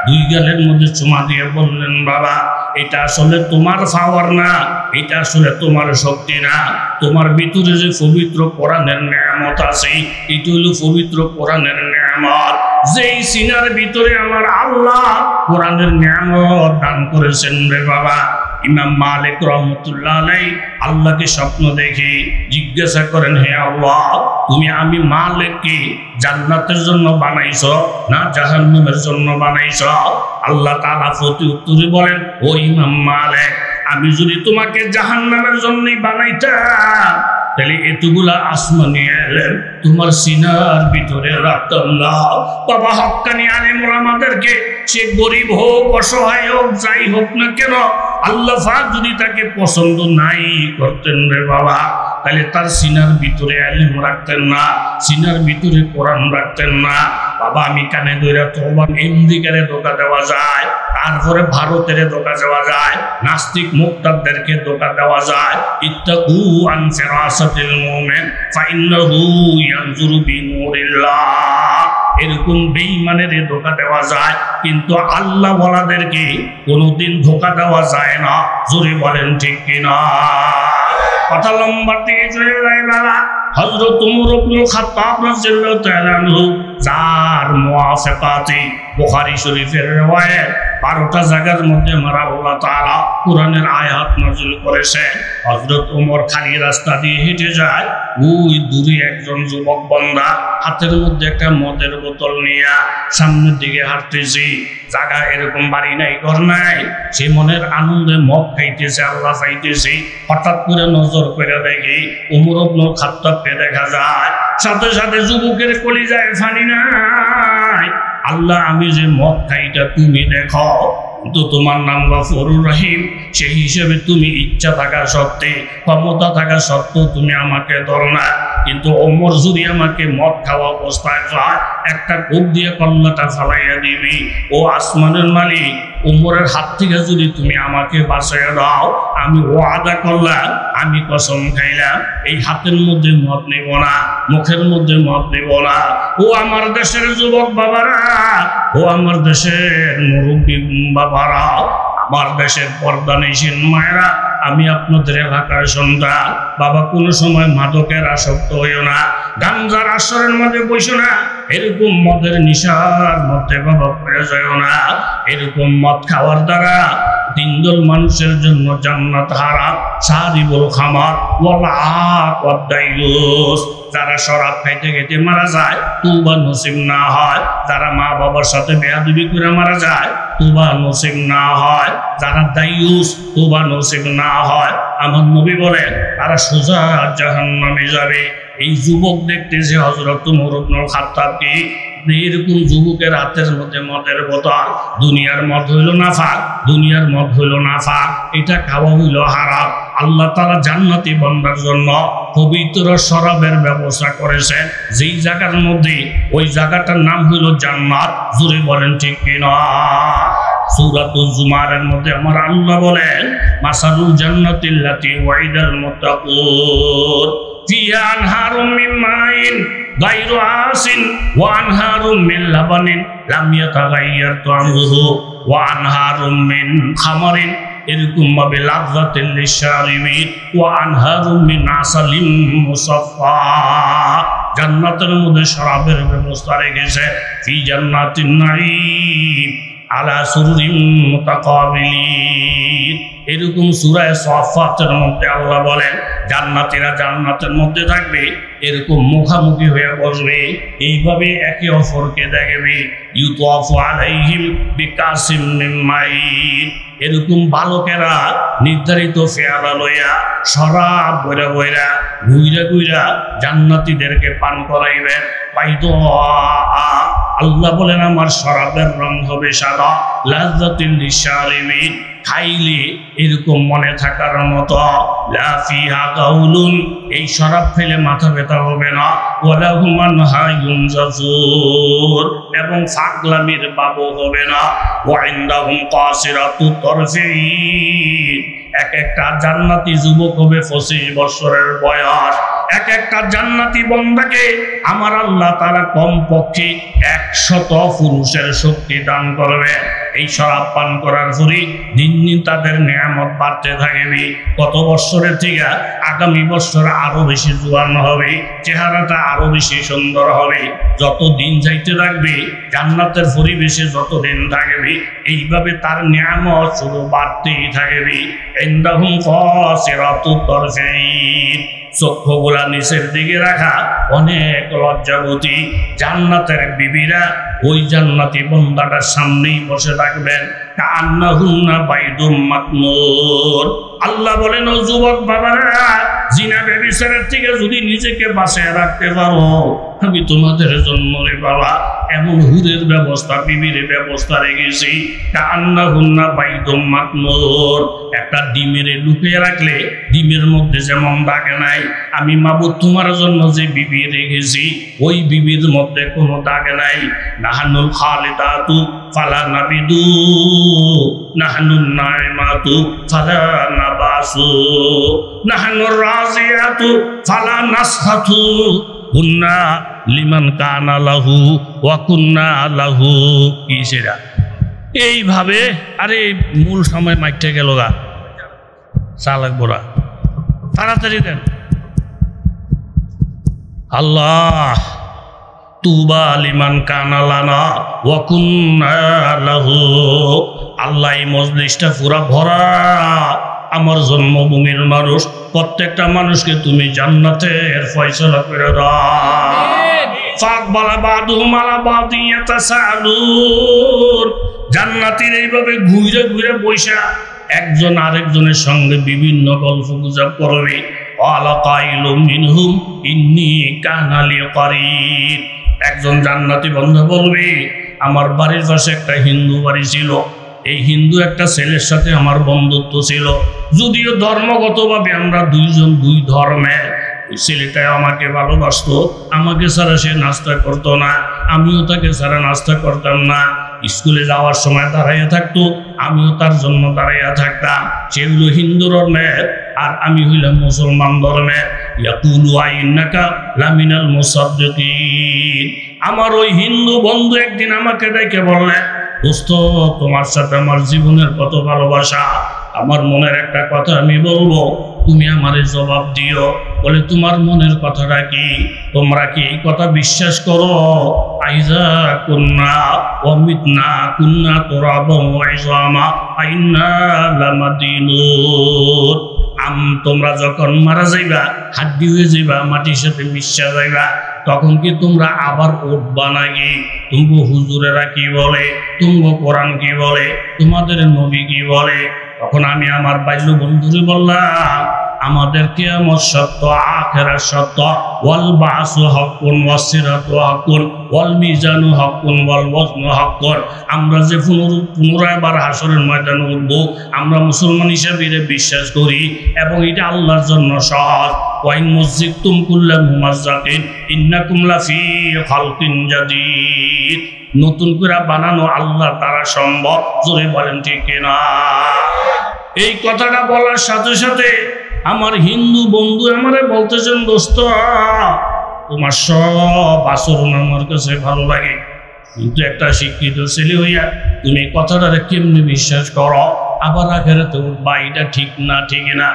দুই গালের মধ্যে চুমা দিয়ে বললেন, বাবা এটা আসলে তোমার পাওয়ার না, এটা আসলে তোমার শক্তি না, তোমার ভিতরে যে পবিত্র কোরআনের নিয়ামত আছে, এটা হলো পবিত্র কোরআনের নিয়ামত। যেই সিনার ভিতরে আমার আল্লাহ কোরআনের নিয়ামত দান করেছেন রে বাবা। ইমাম মালিক রহমতুল্লাহ আলাইহি আল্লাহকে স্বপ্ন দেখে জিজ্ঞাসা করেন, হে আল্লাহ তুমি আমি মালিককে জান্নাতের জন্য বানাইছো না জাহান্নামের জন্য বানাইছো? আল্লাহ তাআলা প্রতি উত্তরে বলেন, ও ইমাম মালিক আমি যদি তোমাকে জাহান্নামের জন্যই বানাইতাম তাহলে এতগুলা আসমানি এলেম তোমার সিনার ভিতরে রাখতাম না। বাবা হক্কানি আলেম ওলামাদেরকে, সে গরিব হোক অসহায় হোক যাই হোক না কেন, আল্লাহ পাক যদি তাকে পছন্দ নাই করতেন রে বাবা, তাহলে তার সিনার ভিতরে এলেম রাখতেন না, সিনার ভিতরে কোরআন রাখতেন না। বাবা আমি কানে ধরে তওবা, আমেরিকারে ধোঁকা দেওয়া যায়, তারপরে ভারতের ধোঁকা দেওয়া যায়, নাস্তিক মুক্তারদেরকে ধোঁকা দেওয়া যায়। ইত্তাকু আন ফিরাসাতিল মুমিন ফাইন্নাহু ইয়ানজুরু বিনুরিল্লাহ। এরকম বেঈমানের ধোঁকা দেওয়া যায়, কিন্তু আল্লাহ ওয়ালাদেরকে কোনোদিন ধোঁকা দেওয়া যায় না। জোরে বলেন ঠিক কিনা? কথা লম্বা দিয়ে চলে যায় বাবা। হযরত ওমর ইবনে খাত্তাব রাদিয়াল্লাহু তাআলা আনহু, যার মুওয়াফাকাতে বুখারী শরীফের riwayat 12টা জায়গার মধ্যে আল্লাহ তাআলা কোরআনের আয়াত নাযিল করেছে। হযরত ওমর খালি রাস্তা দিয়ে হেঁটে যায়, ওই দূরে একজন যুবক বান্দা হাতের মধ্যে একটা মদের বোতল নিয়ে সামনের দিকে হাঁটতেছে। জায়গা এরকম বাড়ি নাই, ঘর নাই, সে মনের আনন্দে মদ খাইতেছে, আল্লাহ পাইতেছে। হঠাৎ করে নজর করে দেখি ওমর ইবনে খাত্তাবকে দেখা যায়। সাথে সাথে যুবকের কলিজায় ফানি নাই, আল্লাহ আমি যে মদ খাইটা তুমি দেখো, তো তোমার নাম গফুরুর রহিম, সেই হিসেবে তুমি ইচ্ছা থাকা সত্ত্বে, ক্ষমতা থাকা সত্ত্বেও তুমি আমাকে ধরো না। কিন্তু ওমর যদি আমাকে মদ খাওয়া অবস্থায় পায়, একটা কোপ দিয়ে কল্লাটা ফালাইয়া দিবি। ও আসমানের মালিক, ওমরের হাত থেকে যদি তুমি আমাকে বাঁচিয়ে দাও, আমি ওয়াদা করলাম, আমি কসম খাইলাম, এই হাতের মধ্যে মদ নেব না, মুখের মধ্যে মদ নেব না। ও আমার দেশের যুবক বাবারা, ও আমার দেশের মুরব্বী বাবারা, আমার দেশের পর্দানিসীন মায়েরা, আমি আপনাদের এলাকার সন্তান। বাবা, কোনো সময় মাদকের আসক্ত হইও না, গাঞ্জার আসরের মধ্যে বসো না, এরকম মদের নিশার মধ্যে বাবা পড়ে যাও না। এরকম মদ খাওয়ার দ্বারা তিনজন মানুষের জন্য জান্নাত হারাম। সারিবুল খামার ওয়াল আকাদাইয়ুস, যারা শরাব খাইতে খাইতে মারা যায় তুবা নসিব না হয়। যারা মা বাবার সাথে বেয়াদবি করে মারা যায় তুবা নসিব না হয়। যারা দাইয়ুস তুবা নসিব না হয়। আমার নবী বলেন তারা সোজা জাহান্নামে যাবে। এই যুবক দেখতেছে হযরত ওমর ইবনুল খাত্তাবকে, এরকম যুবকের হাতের মধ্যে মদের বোতল। দুনিয়ার মদ হইল নাফাক, দুনিয়ার মদ হইল নাফাক, এটা খাওয়া হইল হারাম। আল্লাহ তাআলা জান্নাতি বান্দার জন্য পবিত্র শরাবের ব্যবস্থা করেছেন যেই জায়গার মধ্যে, ওই জায়গাটার নাম হইল জান্নাত। জোরে বলেন ঠিক কিনা? সূরাতুল জুমারের মধ্যে আমার আল্লাহ বলেন, মাসালুল জান্নাতিল্লাতী ওয়াইদাল মুত্তাকুন ফিহা আনহারুম মিন মাইন গায়রু আসিন ওয়া আনহারুম মিন লাবানিন লাম ইয়াতাগায়্যার তা'আমুহু ওয়া আনহারুম মিন খামারিন এরকম ভাবে লাযযাতিল লিশারিবিন ওয়া আনহারুম মিন আসালিম মুসাফফা। জান্নাতের মধ্যে শরাবের ব্যবস্থা রেখেছে। ফি জান্নাতিন নাঈম আলা সুরুরিন মুতাকাবিলিন। এরকম সূরা সাফফাতের মধ্যে আল্লাহ বলেন জান্নাতীরা জান্নাতের মধ্যে থাকবে, এরকম মুখামুখি হয়ে বসবে, এইভাবে একে অপরকে দেখবে। ইউতাফু আলাইহিম বিকাসিম মিন মাইন, এরকম বালকেরা নির্ধারিত পেয়ালা লইয়া শরাব বইরা বইরা ঘুইরা ঘুইরা জান্নাতীদেরকে পান করাইবেন। আল্লাহ বলেন আমার শরাবের রং হবে সাদা, লাযযাতিল লিশারিবিন, খাইলে এরকম মনে থাকার মতো। লা ফিহা গাউলুন, এই শরাব খেলে মাথা ব্যথা হবে না। ওয়ালা হুম আনহা ইউনজাফুন, এবং ফাগলামির বাবু হবে না। ওয়া ইনদাহুম কাসিরাতুত তারফিন, এক একটা জান্নাতি যুবক হবে 25 বছরের বয়স। এক একটা জান্নাতি বান্দাকে আমার আল্লাহ তাআলা কমপক্ষে 100 পুরুষের শক্তি দান করবে। এই শরাব পান করার পরে দিন দিন তাদের নিয়ামত বাড়তে থাকবে। কত বছরের থেকে আগামী বছর আরো বেশি জোয়ান হবে, চেহারাটা আরো বেশি সুন্দর হবে। যত দিন যাইতে থাকবে জান্নাতের পরিবেশে যত দিন থাকবে, এইভাবে তার নিয়ামত শুধু বাড়তেই থাকবে। ইনদাহুম কাসিরাতুত তারফিন, চক্ষুগুলা নিচের দিকে রাখা, অনেক লজ্জাবতী জান্নাতের বিবিরা ওই জান্নাতি বান্দাটার সামনেই বসে থাকবেন। কান্নাহুন্না বাইদুম মাকনুর। আল্লাহ বলেন ও যুবক বাবারা, জিনা ব্যভিচারের থেকে যদি নিজেকে বাঁচিয়ে রাখতে পারো, আমি তোমাদের জন্য রে বাবা এমন হুরের ব্যবস্থা, বিবির ব্যবস্থা রেখেছি। কান্নাহুন্না বাইদুম মাকনুর, একটা ডিমের লুকিয়ে রাখলে ডিমের মধ্যে যেমন দাগ নাই, আমি মাবুদ তোমার জন্য যে বিবি রেখেছি ওই বিবির মধ্যে কোনো দাগ নাই। নাহানুল খালিদাতু ফালা নাবিদু, নাহানুন নাইমাতু ফালা নাবাসু, নাহানুর রাজিয়াতু ফালা নাসহাতু, কুন্না লিমান কানা লাহু ওয়া কুন্না লাহু। কি সেটা? এইভাবে আরে মূল সময় মাইকটা গেল গা, চালাক বোরা, তাড়াতাড়ি দেন। আল্লাহ তুবা লিমান কানা লানা ওয়া কুন্না লাহু। আল্লাহ এই মজলিসটা পুরা ভরা আমার জন্মভূমির মানুষ, প্রত্যেকটা মানুষকে তুমি জান্নাতের ফয়সালা করে দাও। ফাকবালা বাদুহুম আলা বাদি ইয়াতাসালুন, জান্নাতীরা এইভাবে ঘুরে ঘুরে বসা একজন আরেকজনের সঙ্গে বিভিন্ন গল্প গুজব করবে। ওয়ালা কাইলুম মিনহুম ইন্নী কানা লি কারীব, একজন জান্নাতি বান্দা বলবে আমার বাড়ির পাশে একটা হিন্দু বাড়ি ছিল, এই হিন্দু একটা ছেলের সাথে আমার বন্ধুত্ব ছিল, যদিও ধর্মগতভাবে আমরা দুইজন দুই ধর্মের। ওই ছেলেটা আমাকে ভালোবাসতো, আমাকে ছাড়া সে নাস্তা করতো না, আমিও তাকে ছাড়া নাস্তা করতাম না। স্কুলে যাওয়ার সময় দাঁড়াইয়া থাকতো, আমিও তার জন্য দাঁড়াইয়া থাকতাম। সে হইল হিন্দু ধর্মের আর আমি হইলাম মুসলমান ধর্মের। ইয়াকুলু আইন্নাকা লামিনাল মুসাদ্দিকিন। আমার ওই হিন্দু বন্ধু একদিন আমাকে ডেকে বললেন, দোস্ত তোমার সাথে আমার জীবনের কত ভালোবাসা, আমার মনের একটা কথা আমি বলবো, তুমি আমারে জবাব দিও। বলে তোমার মনের কথাটা কি? তোমরা কি এই কথা বিশ্বাস করো আইজা কুন্না ওয়ামিতনা কুন্না তুরাবান ওয়া ইযামা আইন্না লামাদিনুন? তোমরা যখন মারা যাইবা, হাড্ডি হয়ে যাইবা, মাটির সাথে মিশা যাইবা, তখন কি তোমরা আবার উঠবা নাকি? তুমগো হুজুরেরা কি বলে, তুমগো কোরআন কি বলে, তোমাদের নবী কি বলে? তখন আমি আমার বাল্য বন্ধুরে বললাম, আমাদের কিয়ামত সত্য, আখিরাত সত্য, ওয়াল বাসু হাক্কুন ওয়াস সিরাতু হাক্কুন ওয়াল মিজানু হাক্কুন ওয়াল ওয়াজনু হাক্কুন। আমরা যে পুনরায় আবার হাসরের ময়দানে উঠব, আমরা মুসলমান হিসেবে এটা বিশ্বাস করি এবং এটা আল্লাহর জন্য সহজ। ওয়াইন মুযিকতুম কুল্লা মুমাজ্জাকিন ইন্নাকুম লাফি খালকিন জাদীদ। নতুন করে বানানো আল্লাহ তারা সম্ভব, জোরে বলেন ঠিক কিনা? এই কথাটা বলার সাথে সাথে আমার হিন্দু বন্ধু আমারে বলতেছেন, দোস্ত তোমার সব আচরণ আমার কাছে ভালো লাগে, কিন্তু একটা শিক্ষিত ছেলে হইয়া তুমি কথাটারে কেমনি বিশ্বাস করো আবার আখেরাতে উঠবা? এটা ঠিক না, ঠিক না?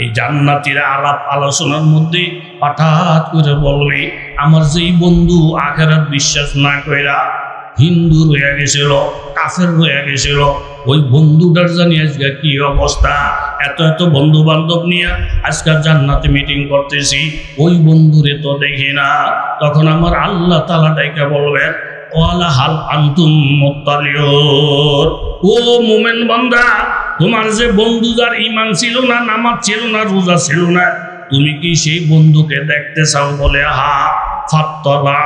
এই জান্নাতীরা আলাপ আলোচনার মধ্যে হঠাৎ করে বলবে, আমার যেই বন্ধু আখেরাত বিশ্বাস না কইরা হিন্দু রয়ে গেছিল, কাফের রয়ে গেছিল, ওই বন্ধুটার জানি আজকে কি অবস্থা। এত এত বন্ধু বান্ধব নিয়ে আজকাল জান্নাতে মিটিং করতেছি, ওই বন্ধুরে তো দেখি না। তখন আমার আল্লাহ তাআলা ডাইকা বলবেন, ওয়ালা হাল আনতুম মুত্তালিউন। ও মুমিন বান্দা, তোমার যে বন্ধু যার ঈমান ছিল না, নামাজ ছিল না, রোজা ছিল না, তুমি কি সেই বন্ধুকে দেখতে চাও? বলে হা। ফাত্তালা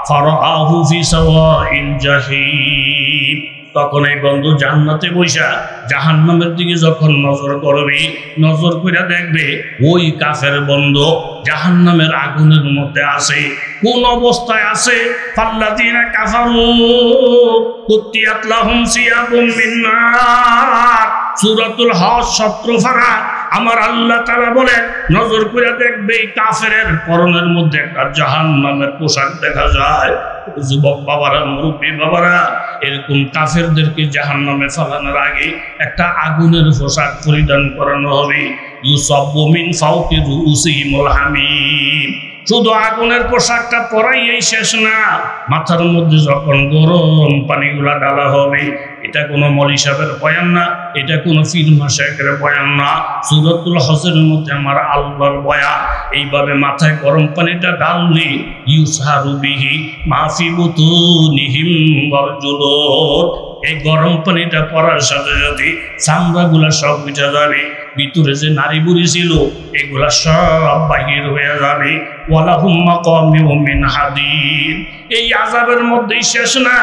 ফারাহু ফি সাওয়াইল জাহিম। তখন এই বন্ধু জান্নাতে বৈশা জাহান্নামের দিকে যখন নজর করবে, নজর করে দেখবে ওই কাফের বন্ধু জাহান্নামের আগুনের মধ্যে আছে। কোন অবস্থায় আছে? ফাল্লাযীনা কাফারু কুত্তিয়াত লাহুম সিয়াবুম মিন নার। সূরাতুল হজ 17 পারা। আমার আল্লাহ তাআলা বলে, নজর করে দেখবে কাফেরের পরনের মধ্যে একটা জাহান্নামের পোশাক দেখা যায়। যুবক বাবারা, মুরব্বী বাবারা, এরকম কাফেরদেরকে জাহান্নামে ফেলানোর আগে একটা আগুনের পোশাক পরিধান করানো হবে। ইউসাব্বু মিন ফাওকি রুউসিহিমুল হামিম। শুধু আগুনের পোশাকটা পরাই শেষ না, মাথার মধ্যে যখন গরম পানিগুলা ডালা হবে, এটা কোনো মৌলী সাহেবের বয়ান না, এটা কোনো পীর মাশায়েখের বয়ান না, সূরাতুল হজের মধ্যে আমার আল্লাহর বয়ান। এইভাবে মাথায় গরম পানিটা ডাললে ইউসহারু বিহি মা ফি বুতুনিহিম ওয়ারজুলুন। এই গরম পানিটা পড়ার সাথে সাথে চামড়াগুলা সব মিটে যাবে, ভিতরে যে নারী বুড়ি ছিল এগুলা সব বাহির হয়ে যাবে। ওয়ালাহুম মাকামিউ মিন হাদিদ। এই আযাবের মধ্যেই শেষ না,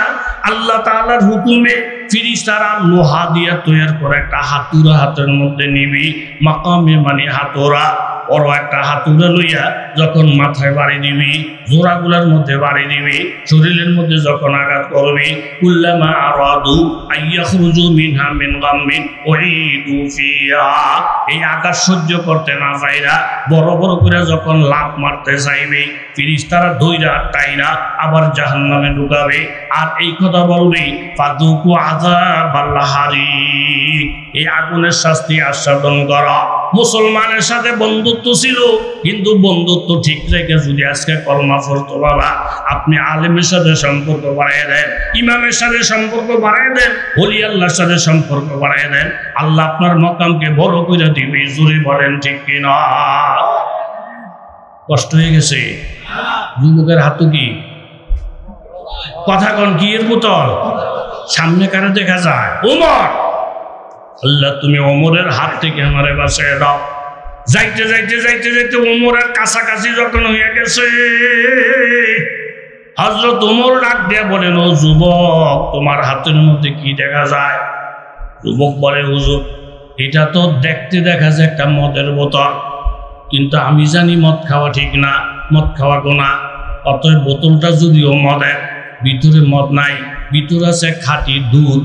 আল্লাহ তাআলার হুকুমে ফেরেশতারা লোহা দিয়ে তৈরি করে একটা হাতুড়া হাতের মধ্যে নিবি। মাকামে মানে হাতুড়া, বড় একটা হাতুড়া লইয়া যখন মাথায় বাড়ি দিবি, জোড়াগুলার মধ্যে বাড়ি দিবি, শরীরের মধ্যে যখন আঘাত করবি, কুল্লামা আরাদু আইয়াখরুজু মিনহা মিন গাম্মিন উইদু ফিহা। এই আঘাত সহ্য করতে না পাইরা বড় বড় করে যখন লাফ মারতে চাইবে, ফেরেশতারা ধইরা টাইনা আবার জাহান্নামে ঢুকাবে। আর এই কথা বলবে, ফাযুকু আযাবাল হারিক। এই আগুনের শাস্তি আস্বাদন করা। মুসলমানের সাথে বন্ধুত্ব ছিল, কিন্তু বন্ধুত্ব ঠিক রেখে যদি আজকে কলমা পড়তো বাবা, আপনি আলেমের সাথে সম্পর্ক বাড়াই দেন, ইমামের সাথে সম্পর্ক বাড়াই দেন, ওলি আল্লাহর সাথে সম্পর্ক বাড়াই দেন, আল্লাহ আপনার মকামকে বড় করে দিবে। জোরে বলেন ঠিক কিনা? কষ্ট হয়ে গেছে? যুবকের হাত কি কথা কন, কি এর বোতল সামনে কারে দেখা যায়? ওমর। আল্লাহ তুমি ওমরের হাত থেকে আমারে বাঁচিয়ে দাও। যাইতে যাইতে যাইতে যাইতে ওমরের কাছাকাছি যখন হয়ে গেছে, হযরত ওমর ডাক দিয়া বলেন, ও যুবক, তোমার হাতের মধ্যে কি দেখা যায়? যুবক বলে, হুজুর, এটা তো দেখতে দেখা যায় একটা মদের বোতল, কিন্তু আমি জানি মদ খাওয়া ঠিক না, মদ খাওয়া গোনা। অতএব বোতলটা যদিও মদের, ভিতরে মদ নাই, ভিতর আছে খাঁটি দুধ।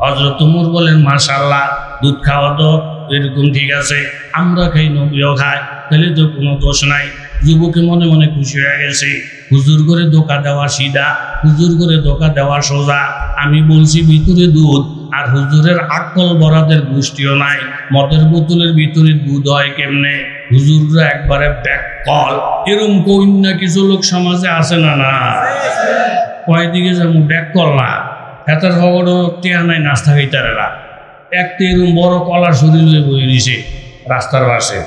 হযরত ওমর বলেন মাশাআল্লাহ, দুধ খাওয়া তো এরকম ঠিক আছে, আমরা খাই, নবীও খায়, তাহলে তো কোনো দোষ নাই। যুবকে মনে মনে খুশি হয়ে গেছে। হুজুর করে ধোকা দেওয়া সিধা, হুজুর করে ধোকা দেওয়া সোজা। আমি বলছি ভিতরে দুধ, আর হুজুরের আকল বরাদের গোষ্ঠীও নাই। মদের বোতলের ভিতরে দুধ হয় কেমনে? হুজুররা একবারে ব্যাককল। এরম কন্যা কিছু লোক সমাজে আছে না? না, কয়দিকে যেমন ব্যাককল না, এটার খবর টেয়া নাই, নাস্তা খাইতারেরা একটা এরম বড় কলার শরীর হয়ে বই দিছে রাস্তার পাশে।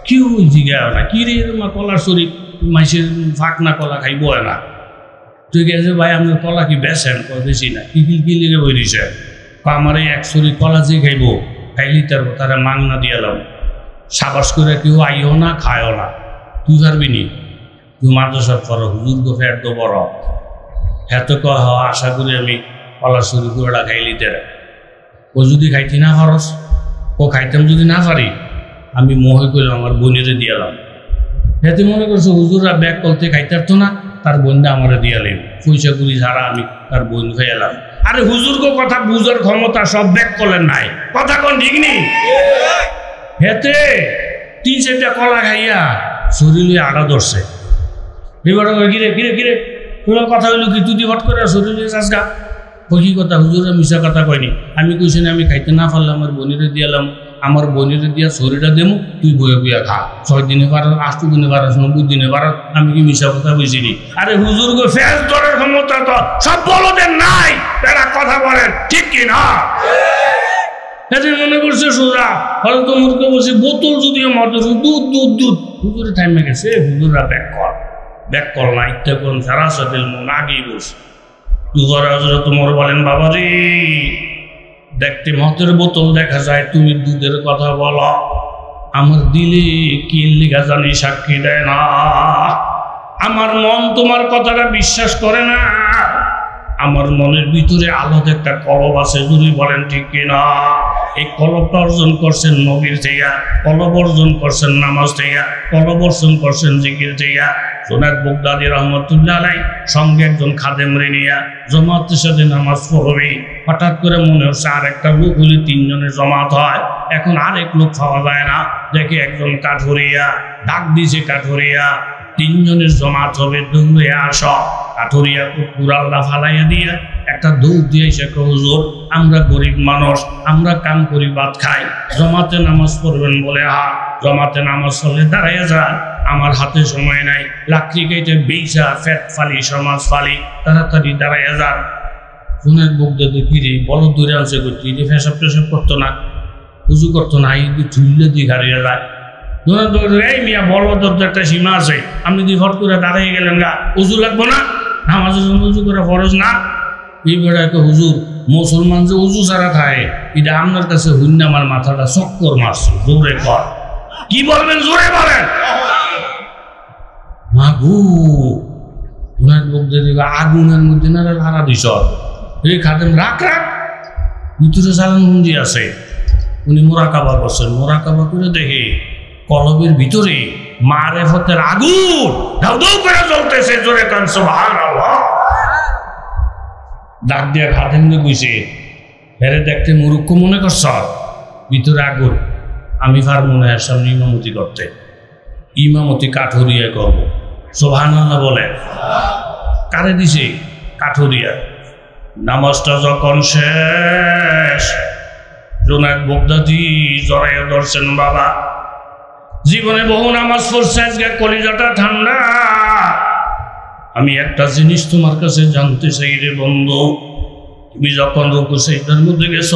কেউ জিজ্ঞাসা না, কি রে এরম কলার শরীর, মাইসের ফাঁকনা কলা খাইব না। তুই গেছে ভাই আপনার কলা কি বেছেন? বেশি না, কি লিখে বই দিছে। আমার এই এক শরীর কলা যে খাইব, খাইলি তারা মাংনা দিয়ালাম। সাবাস করে কেউ আইও না, খায়ও না। তুই পারবি নি? তুই মাদ্রাসার পর হুজুর গো ফের তো বড় এত কহ, আশা করি আমি কলা শরীর গুঁড়া খাইলি তারা। ও যদি খাইতে না পারস, ও খাইতাম যদি না পারি, আমি মোহে করে আমার বোনেরে দিয়ালাম। এতে মনে করছো হুজুররা ব্যাগ করতে খাইতারতো না, তার বোনটা আমার দিয়ালেন, পয়সা করি ছাড়া আমি তার বোন খাইলাম। আরে হুজুরকে কথা বুঝার ক্ষমতা সব ব্যাগ করলেন নাই, কথা কোন ঠিক নেই। হেতে 3-4টা কলা খাইয়া শরীরে আড়া ধরছে। এবার কিরে কিরে কিরে তোর কথা হইলো কি? তুই হট করে শরীরে চাষগা কি কথা? হুজুরা মিশা কথা কয়নি। আমি কইছি না আমি খাইতে না পারলাম, আমার বোনেরে দিয়ালাম, আমার বোনেরে দিয়া শরীরটা দেবো, তুই বয়ে বইয়া খা। 6 দিনে পারস, 8 দিনে পারস, 90 দিনে পারস, আমি কি মিশা কথা বুঝিনি? আরে হুজুর গো ফেস ধরার ক্ষমতা তো সব বলদের নাই, তারা কথা বলেন ঠিক কি না? এদের মনে করছে সোজা। হয়তো মুরকে বসে বোতল যদি মদের দুধ দুধ দুধ হুজুরে টাইমে গেছে। হুজুররা ব্যাক কর না, ইত্যা করুন ফেরাসেল মন আগেই বসে। তোমার বলেন বাবা রে, দেখতে মদের বোতল দেখা যায়, তুমি দুধের কথা বলো। আমার দিলে কি লিখা জানি সাক্ষী দেয় না, আমার মন তোমার কথাটা বিশ্বাস করে না। আমার মনের ভিতরে আলাদা একটা কলব আছে, যদি বলেন ঠিক কিনা? এই কলবটা অর্জন করছেন নবীর থেকে, কলব অর্জন করছেন নামাজ থেকে, কলব অর্জন করছেন জিকির থেকে। জুনায়েদ বাগদাদী রহমতুল্লাহ আলাইহি সঙ্গে একজন খাদেম রেনিয়া জমাতের সাথে নামাজ পড়বে। হঠাৎ করে মনে হচ্ছে আর একটা লোক হলে 3 জনের জমাত হয়, এখন আরেক লোক পাওয়া যায় না। দেখে একজন কাঠুরিয়া ডাক দিছে, কাঠুরিয়া 3 জনের জমাত হবে, দৌড়ে আস। কাঠুরিয়া কুকুরাল্লা ফালাইয়া দিয়া একটা দৌড় দিয়ে সে হুজুর, আমরা গরিব মানুষ, আমরা কাম করি ভাত খাই, জমাতে নামাজ পড়বেন বলে জমাতে নামাজ পড়লে দাঁড়াইয়া যান, আমার হাতে সময় নাই, লাকড়ি কেটে বেইসা ফ্যাট ফালি সমাজ ফালি, তাড়াতাড়ি দাঁড়াইয়া যান। জুনায়েদ বাগদাদী ফিরে বলো দূরে আনছে করছি, এটা ফেসব টেসব করতো না, উজু করতো না, এই ঝুললে দিয়ে হারিয়ে যায়। জুনায়েদ বাগদাদী এই মিয়া বলো তোর তো একটা সীমা আছে, আপনি দুই হট করে দাঁড়িয়ে গেলেন গা, উজু লাগবো না? নামাজের জন্য উজু করে ফরজ না? এই বেড়াকে হুজুর মুসলমান যে উজু ছাড়া খায়, এটা আপনার কাছে হইন, আমার মাথাটা চক্কর মারছে, জোরে কর। কি বলবেন? জোরে বলেন। মাগু জুনায়েদ বাগদাদী আগুনের মধ্যে না হারা দিস, এই খাদেম রাখ রাখ, ভিতরে চালানবন্দি আছে। উনি মোরাকাবা করছেন, মোরাকাবা করে দেখে কলবের ভিতরে মারেফতের আগুন দাউ দাউ করে জ্বলতেছে। জোরে কান সুবহানাল্লাহ। ডাক দিয়া খাদেমকে কইছে, হেরে দেখতে মুরুক্ষ মনে করছ, ভিতরে আগুন, আমি পারবো না এর সামনে ইমামতি করতে, ইমামতি কাঠুরিয়া করবো। সুবহানাল্লাহ বলে। কারে দিছে? কাঠুরিয়া। নামাজটা যখন শেষ, জুনায়েদ বাগদাদী জড়াইয়া ধরছেন, বাবা জীবনে বহু নামাজ পড়ছে, আজকে কলিজাটা ঠান্ডা। আমি একটা জিনিস তোমার কাছে জানতে চাই রে বন্ধু, তুমি যখন রুকু সিজদার মধ্যে গেছ,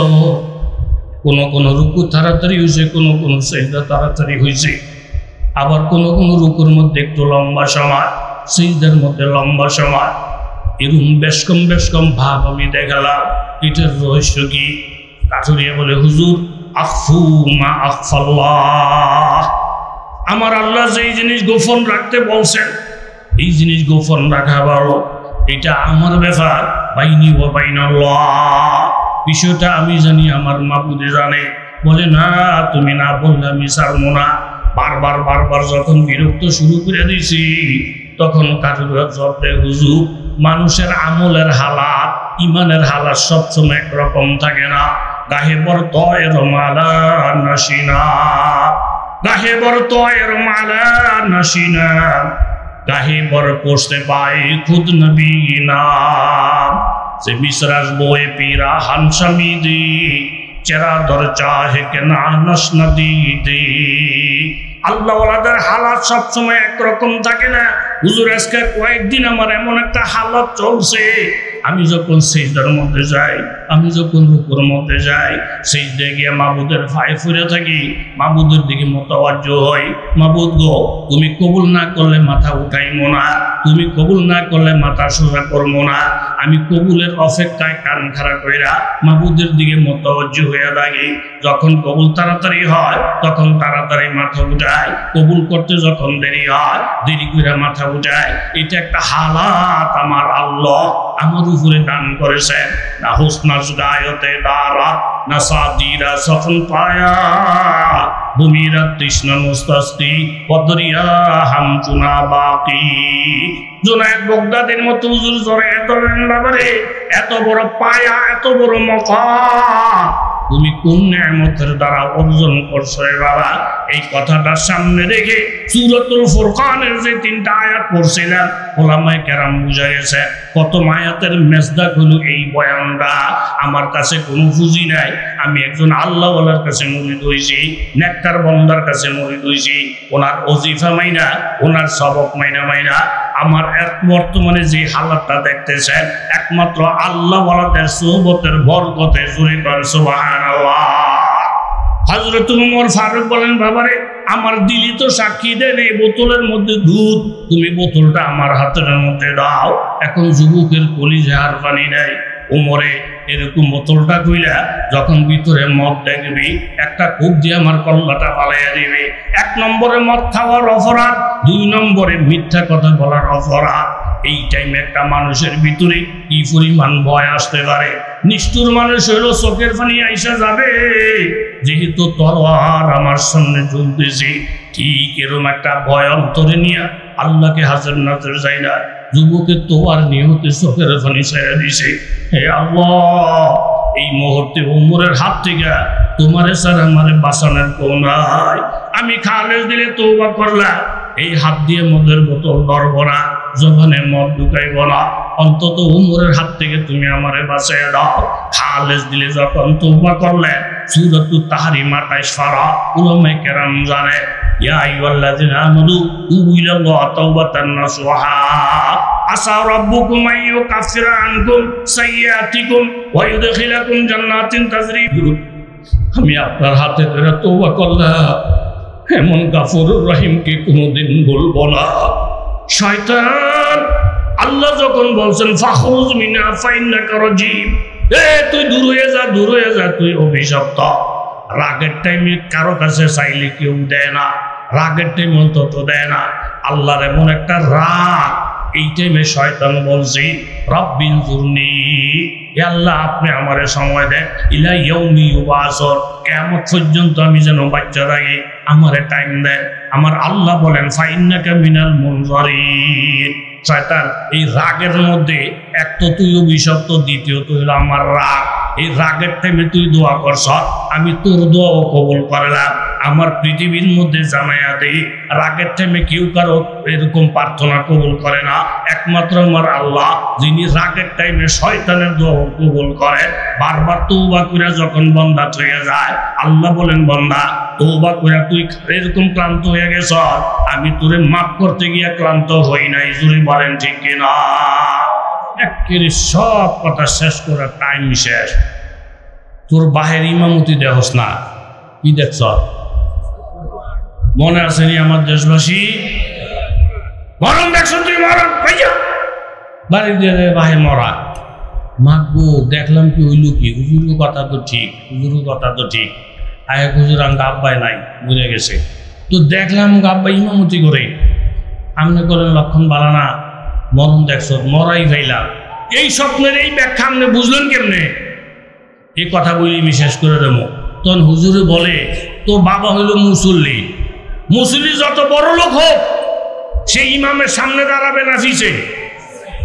কোন রুকু তাড়াতাড়ি হয়েছে, কোন সিজদা তাড়াতাড়ি হয়েছে, আবার কোন রুকুর মধ্যে একটু লম্বা সময়, সিজদার মধ্যে লম্বা সময়, এরকম বেশ কম ভাব আমি দেখালাম। এটার রহস্য কি? কাঠুরিয়া বলে, হুজুর আফু মা আফাল্লাহ, আমার আল্লাহ যেই জিনিস গোপন রাখতে বলছেন, এই জিনিস গোপন রাখা ভালো, এটা আমার ব্যাপার, বাইনি ওয়া বাইনাল্লাহ, বিষয়টা আমি জানি, আমার মাবুদে জানে। বলে না, তুমি না বললে আমি ছাড়বো না। বারবার যখন বিরক্ত শুরু করে দিছি, তখন কাঠুরিয়া জব দেয়, হুজুর মানুষের আমলের হালাত ইমানের হালাত সবসময় একরকম থাকে না। গাহে বড় তয়ের মালা নাসিনা, গাহে বড় তয়ের মালা নাসিনা, গাহে বড় পোষতে পায় খুদ নবী নাম। সে মিসরাজ বয়ে পীরা হানসামি দি, চেরা দর চাহে কে না নস নদী দি। আল্লাহ ওয়ালাদের হালাত সবসময় একরকম থাকে না। হুজুর আজকে কয়েকদিন আমার এমন একটা হালাত চলছে, আমি যখন সিজদার মধ্যে যাই, আমি যখন রুকুর মধ্যে যাই, সিজদায় গিয়ে মাবুদের পায়ে পড়ে থাকি, মাবুদের দিকে মোতাওয়াজ্জো হই। মাবুদ গো, তুমি কবুল না করলে মাথা উঠাইমো না, তুমি কবুল না করলে মাথা সোজা করবো না। আমি কবুলের অপেক্ষায় কান খাড়া কইরা মাবুদের দিকে মোতাওয়াজ্জো হয়ে থাকি। যখন কবুল তাড়াতাড়ি হয় তখন তাড়াতাড়ি মাথা উঠাই, কবুল করতে যখন দেরি হয় দেরি করে মাথা উঠায়। এটা একটা হালাত আমার আল্লাহ আমার উপরে দান করেছেন। না হুসনাস গায়তে দারা না সাদিরা সফল পায়া, ভূমিরা তৃষ্ণা মুস্তাস্তি পদরিয়া হামচুনা বাকি। জুনায়েদ বাগদাদির মতো হুজুর জোরে ধরেন বাবারে, এত বড় পায়া, এত বড় মাকাম তুমি কোন নিয়ামতের দ্বারা অর্জন করছো রে বাবা। এই কথাটা সামনে রেখে সূরাতুল ফুরকানের যে 3টা আয়াত পড়ছিলাম, ওলামায়ে কেরাম বুঝাইছে কত আয়াতের মেজদাক হলো এই বয়ানটা। আমার কাছে কোনো পুঁজি নাই, আমি একজন আল্লাহওয়ালার কাছে মুরিদ হইছি, নেককার বান্দার কাছে মুরিদ হইছি। ওনার ওজিফা মাইনা, ওনার সবক মাইনা মাইনা আমার বর্তমানে যে হালাতটা দেখতেছেন একমাত্র আল্লাহওয়ালাদের সুহবতের বরকতে। জোরে করেন সুবহানাল্লাহ। হযরত ওমর ফারুক বলেন, বাবারে আমার দিলি তো সাক্ষী দেন এই বোতলের মধ্যে দুধ, তুমি বোতলটা আমার হাতের মধ্যে দাও। এখন যুবকের কলিজা আর পানি নাই। ওমরে এরকম বোতলটা কইলা যখন ভিতরে মদ দেখবি, একটা কূপ দিয়ে আমার কল্লাটা পালাইয়া দিবে। 1 নম্বরে মদ খাওয়ার অপরাধ, 2 নম্বরে মিথ্যা কথা বলার অপরাধ। এই টাইমে একটা মানুষের ভিতরে কি পরিমাণ ভয় আসতে পারে। নিষ্ঠুর মানুষ হইল চোখের পানি আইসা যাবে, যেহেতু তলোয়ার আমার সামনে জ্বলতেছে। ঠিক এরকম একটা ভয় অন্তরে নিয়ে আল্লাহকে হাজির নাজর যাই না। যুবকের তো আর নিহতে চোখের পানি ছেড়ে দিছে। হে আল্লাহ, এই মুহূর্তে ওমরের হাত থেকে তোমারে ছাড়া আমারে বাঁচানোর কেউ নাই। আমি খালেজ দিলে তওবা করলাম, এই হাত দিয়ে মদের বোতল ধরব না, জবানে মদ ঢুকাইব না, অন্তত ওমরের হাত থেকে তুমি আমারে বাঁচাইয়া দাও। খালেজ দিলে যখন তওবা করলে সূরাতুত তাহরিমা 28 পারা উলামায়ে কেরাম জানে, ইয়া আইয়ুহাল্লাযিনা আমানু তুবু ইলাল্লাহি তাওবাতান নাসুহা আসা রাব্বুকুম আইয়ুকাফিরা আনকুম সাইয়্যাতিকুম ওয়া ইউদখিলাকুম জান্নাতিন তাজরি। আমি আপনার হাতে ধরে তওবা করলাম, এমন গাফুরুর রহিমকে কোনোদিন ভুলবো না। শয়তান, আল্লাহ যখন বলছেন ফাখরুজ মিনা ফাইন্নাকা রাজিম, তুই দূর হয়ে যা, দূর হয়ে যা, তুই অভিশপ্ত। রাগের টাইমে কারো কাছে চাইলে কেউ দেয় না, রাগের টাইমে অন্তত দেয় না। আল্লাহর এমন একটা রাগ, এই টাইমে শয়তান বলছি রব্বিন জুরনি, হে আল্লাহ আপনি আমারে সময় দেন, ইলা ইয়াউমি ইউবাসর, কিয়ামত পর্যন্ত আমি যেন বাচ্চা থাকি, আমারে টাইম দেন। আমার আল্লাহ বলেন ফাইন্নাকা মিনাল মুনজারিন। শয়তান, এই রাগের মধ্যে এক তো তুই অভিশপ্ত, দ্বিতীয়ত হলো আমার রাগ। এই রাগের টাইমে তুই দোয়া করছ, আমি তোর দোয়াও কবুল করলাম। আমার পৃথিবীর মধ্যে জানাইয়া দেই, রাগের টাইমে কেউ কারো এরকম প্রার্থনা কবুল করে না, একমাত্র আমার আল্লাহ, যিনি রাগের টাইমে শয়তানের দোয়া কবুল করে। বারবার তওবা করে যখন বান্দা হয়ে যায়, আল্লাহ বলেন বান্দা তওবা করে তুই এরকম ক্লান্ত হয়ে গেছ, আমি তোরে মাফ করতে গিয়ে ক্লান্ত হই নাই। জুরি বলেন ঠিক কিনা? একেবারে সব কথা শেষ করার টাইম শেষ। তোর বাহের ইমামতি দেহস না, কি দেখছ? মনে আসেনি আমার দেশবাসী? মরণ দেখছ তুই? মরণ বাড়ি দিয়ে বাহে মরা মাগবো। দেখলাম কি হইল কি, হুজুরের কথা তো ঠিক, হুজুরের কথা তো ঠিক। আয় হুজুর আম গাব্বাই নাই, বুঝে গেছে। তো দেখলাম গাব্বাই ইমামতি করে, আমনে করেন লক্ষণ বালানা, মরণ দেখছ, মরাই ভাইলাম। এই স্বপ্নের এই ব্যাখ্যা আপনি বুঝলেন কেমনে? এই কথা বলি আমি শেষ করে দেবো। তখন হুজুরে বলে, তো বাবা হইল মুসল্লি, মুসল্লি যত বড় লোক হোক, সে ইমামের সামনে দাঁড়াবে না পিছে?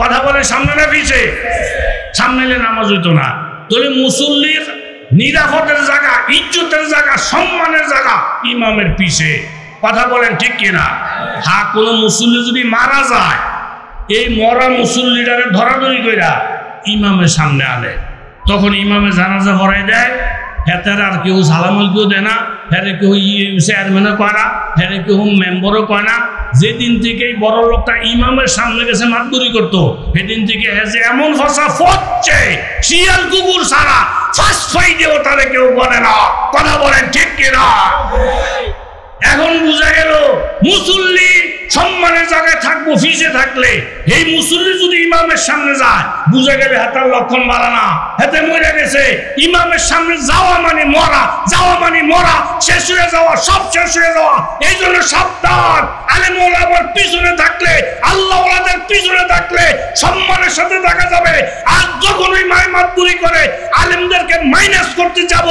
কথা বলে সামনে না পিছে? সামনে এলে নামাজ হইতো না। তাহলে মুসল্লির নিরাপদের জায়গা, ইজ্জতের জায়গা, সম্মানের জায়গা ইমামের পিছে। কথা বলেন ঠিক কিনা? হ্যাঁ, কোনো মুসল্লি যদি মারা যায়, এই মরা মুসল্লিটারে ধরাধরি কইরা ইমামের সামনে আনে, তখন ইমামে জানাজা ভরাই দেয়। হেতার আর কেউ সালামাল কেউ দেয় না, হেরে কেউ চেয়ারম্যানও কয় না, হেরে কেউ মেম্বারও কয় না। যেদিন থেকে এই বড় লোকটা ইমামের সামনে গেছে মাতবুরি করতো, সেদিন থেকে হেসে এমন ভাষা ফচ্ছে শিয়াল কুকুর ছাড়া ফাঁস ফাই দিয়েও তারে কেউ বলে না। কথা বলেন ঠিক কিনা? এখন বুঝা গেল মুসল্লি সম্মানের জায়গায় থাকবো ফিসে থাকলে, এই মুসল্লি যদি ইমামের সামনে যায়, বুঝা গেলে হাতার লক্ষণ বাড়া না, হাতে মরে গেছে। ইমামের সামনে যাওয়া মানে মরা, যাওয়া মানে মরা, শেষ হয়ে যাওয়া, সব শেষ হয়ে যাওয়া। এই জন্য সাবধান, আলেম ওলামার পিছনে থাকলে, আল্লাহ ওয়ালাদের পিছনে থাকলে সম্মানের সাথে দেখা যাবে। আর যখন ওই মাতবুরি করে আলেমদেরকে মাইনাস করতে যাব,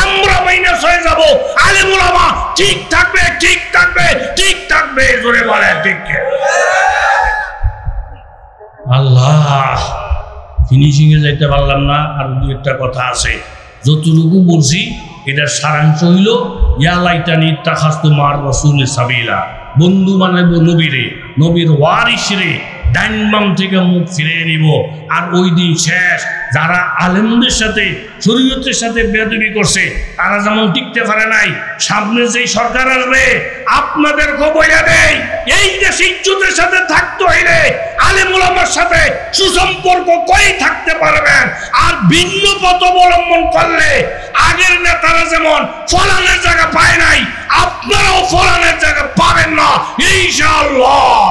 আমরা মাইনাস হয়ে যাব। আলেম ওলামা ঠিক থাকবে, ঠিক থাকবে, ঠিক থাকবে। জোরে বলে ঠিক। আল্লাহ, ফিনিশিং এ যাইতে পারলাম না, আর দু একটা কথা আছে। যতটুকু বলছি এটার সারাংশ হইল ইয়া লাইতানি ইত্তাখাযতু মা'আর রাসূলি সাবিলা, বন্ধু বানাবো নবীরে, নবীর ওয়ারিস রে, ডাইন বাম থেকে মুখ ফিরিয়ে নিব। আর ওই দিন শেষ। যারা আলেমদের সাথে, শরীয়তের সাথে বেয়াদবি করছে, তারা যেমন টিকতে পারে নাই, সামনে যেই সরকার আসবে আপনাদের কবইলা নেই। এই দেশে ইজ্জতের সাথে থাকতে হইলে আলেম ওলামার সাথে সুসম্পর্ক কই থাকতে পারবেন। আর ভিন্ন পথ অবলম্বন করলে আগের নেতারা যেমন ফলানের জায়গা পায় নাই, আপনারাও ফলানের জায়গা পাবেন না ইনশাআল্লাহ।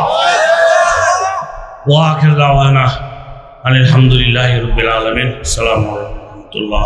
ওয়া আখির দাওয়ানা আলহামদুলিল্লাহি রাব্বিল আলামিন। আসসালামু আলাইকুম ওয়া রাহমাতুল্লাহ।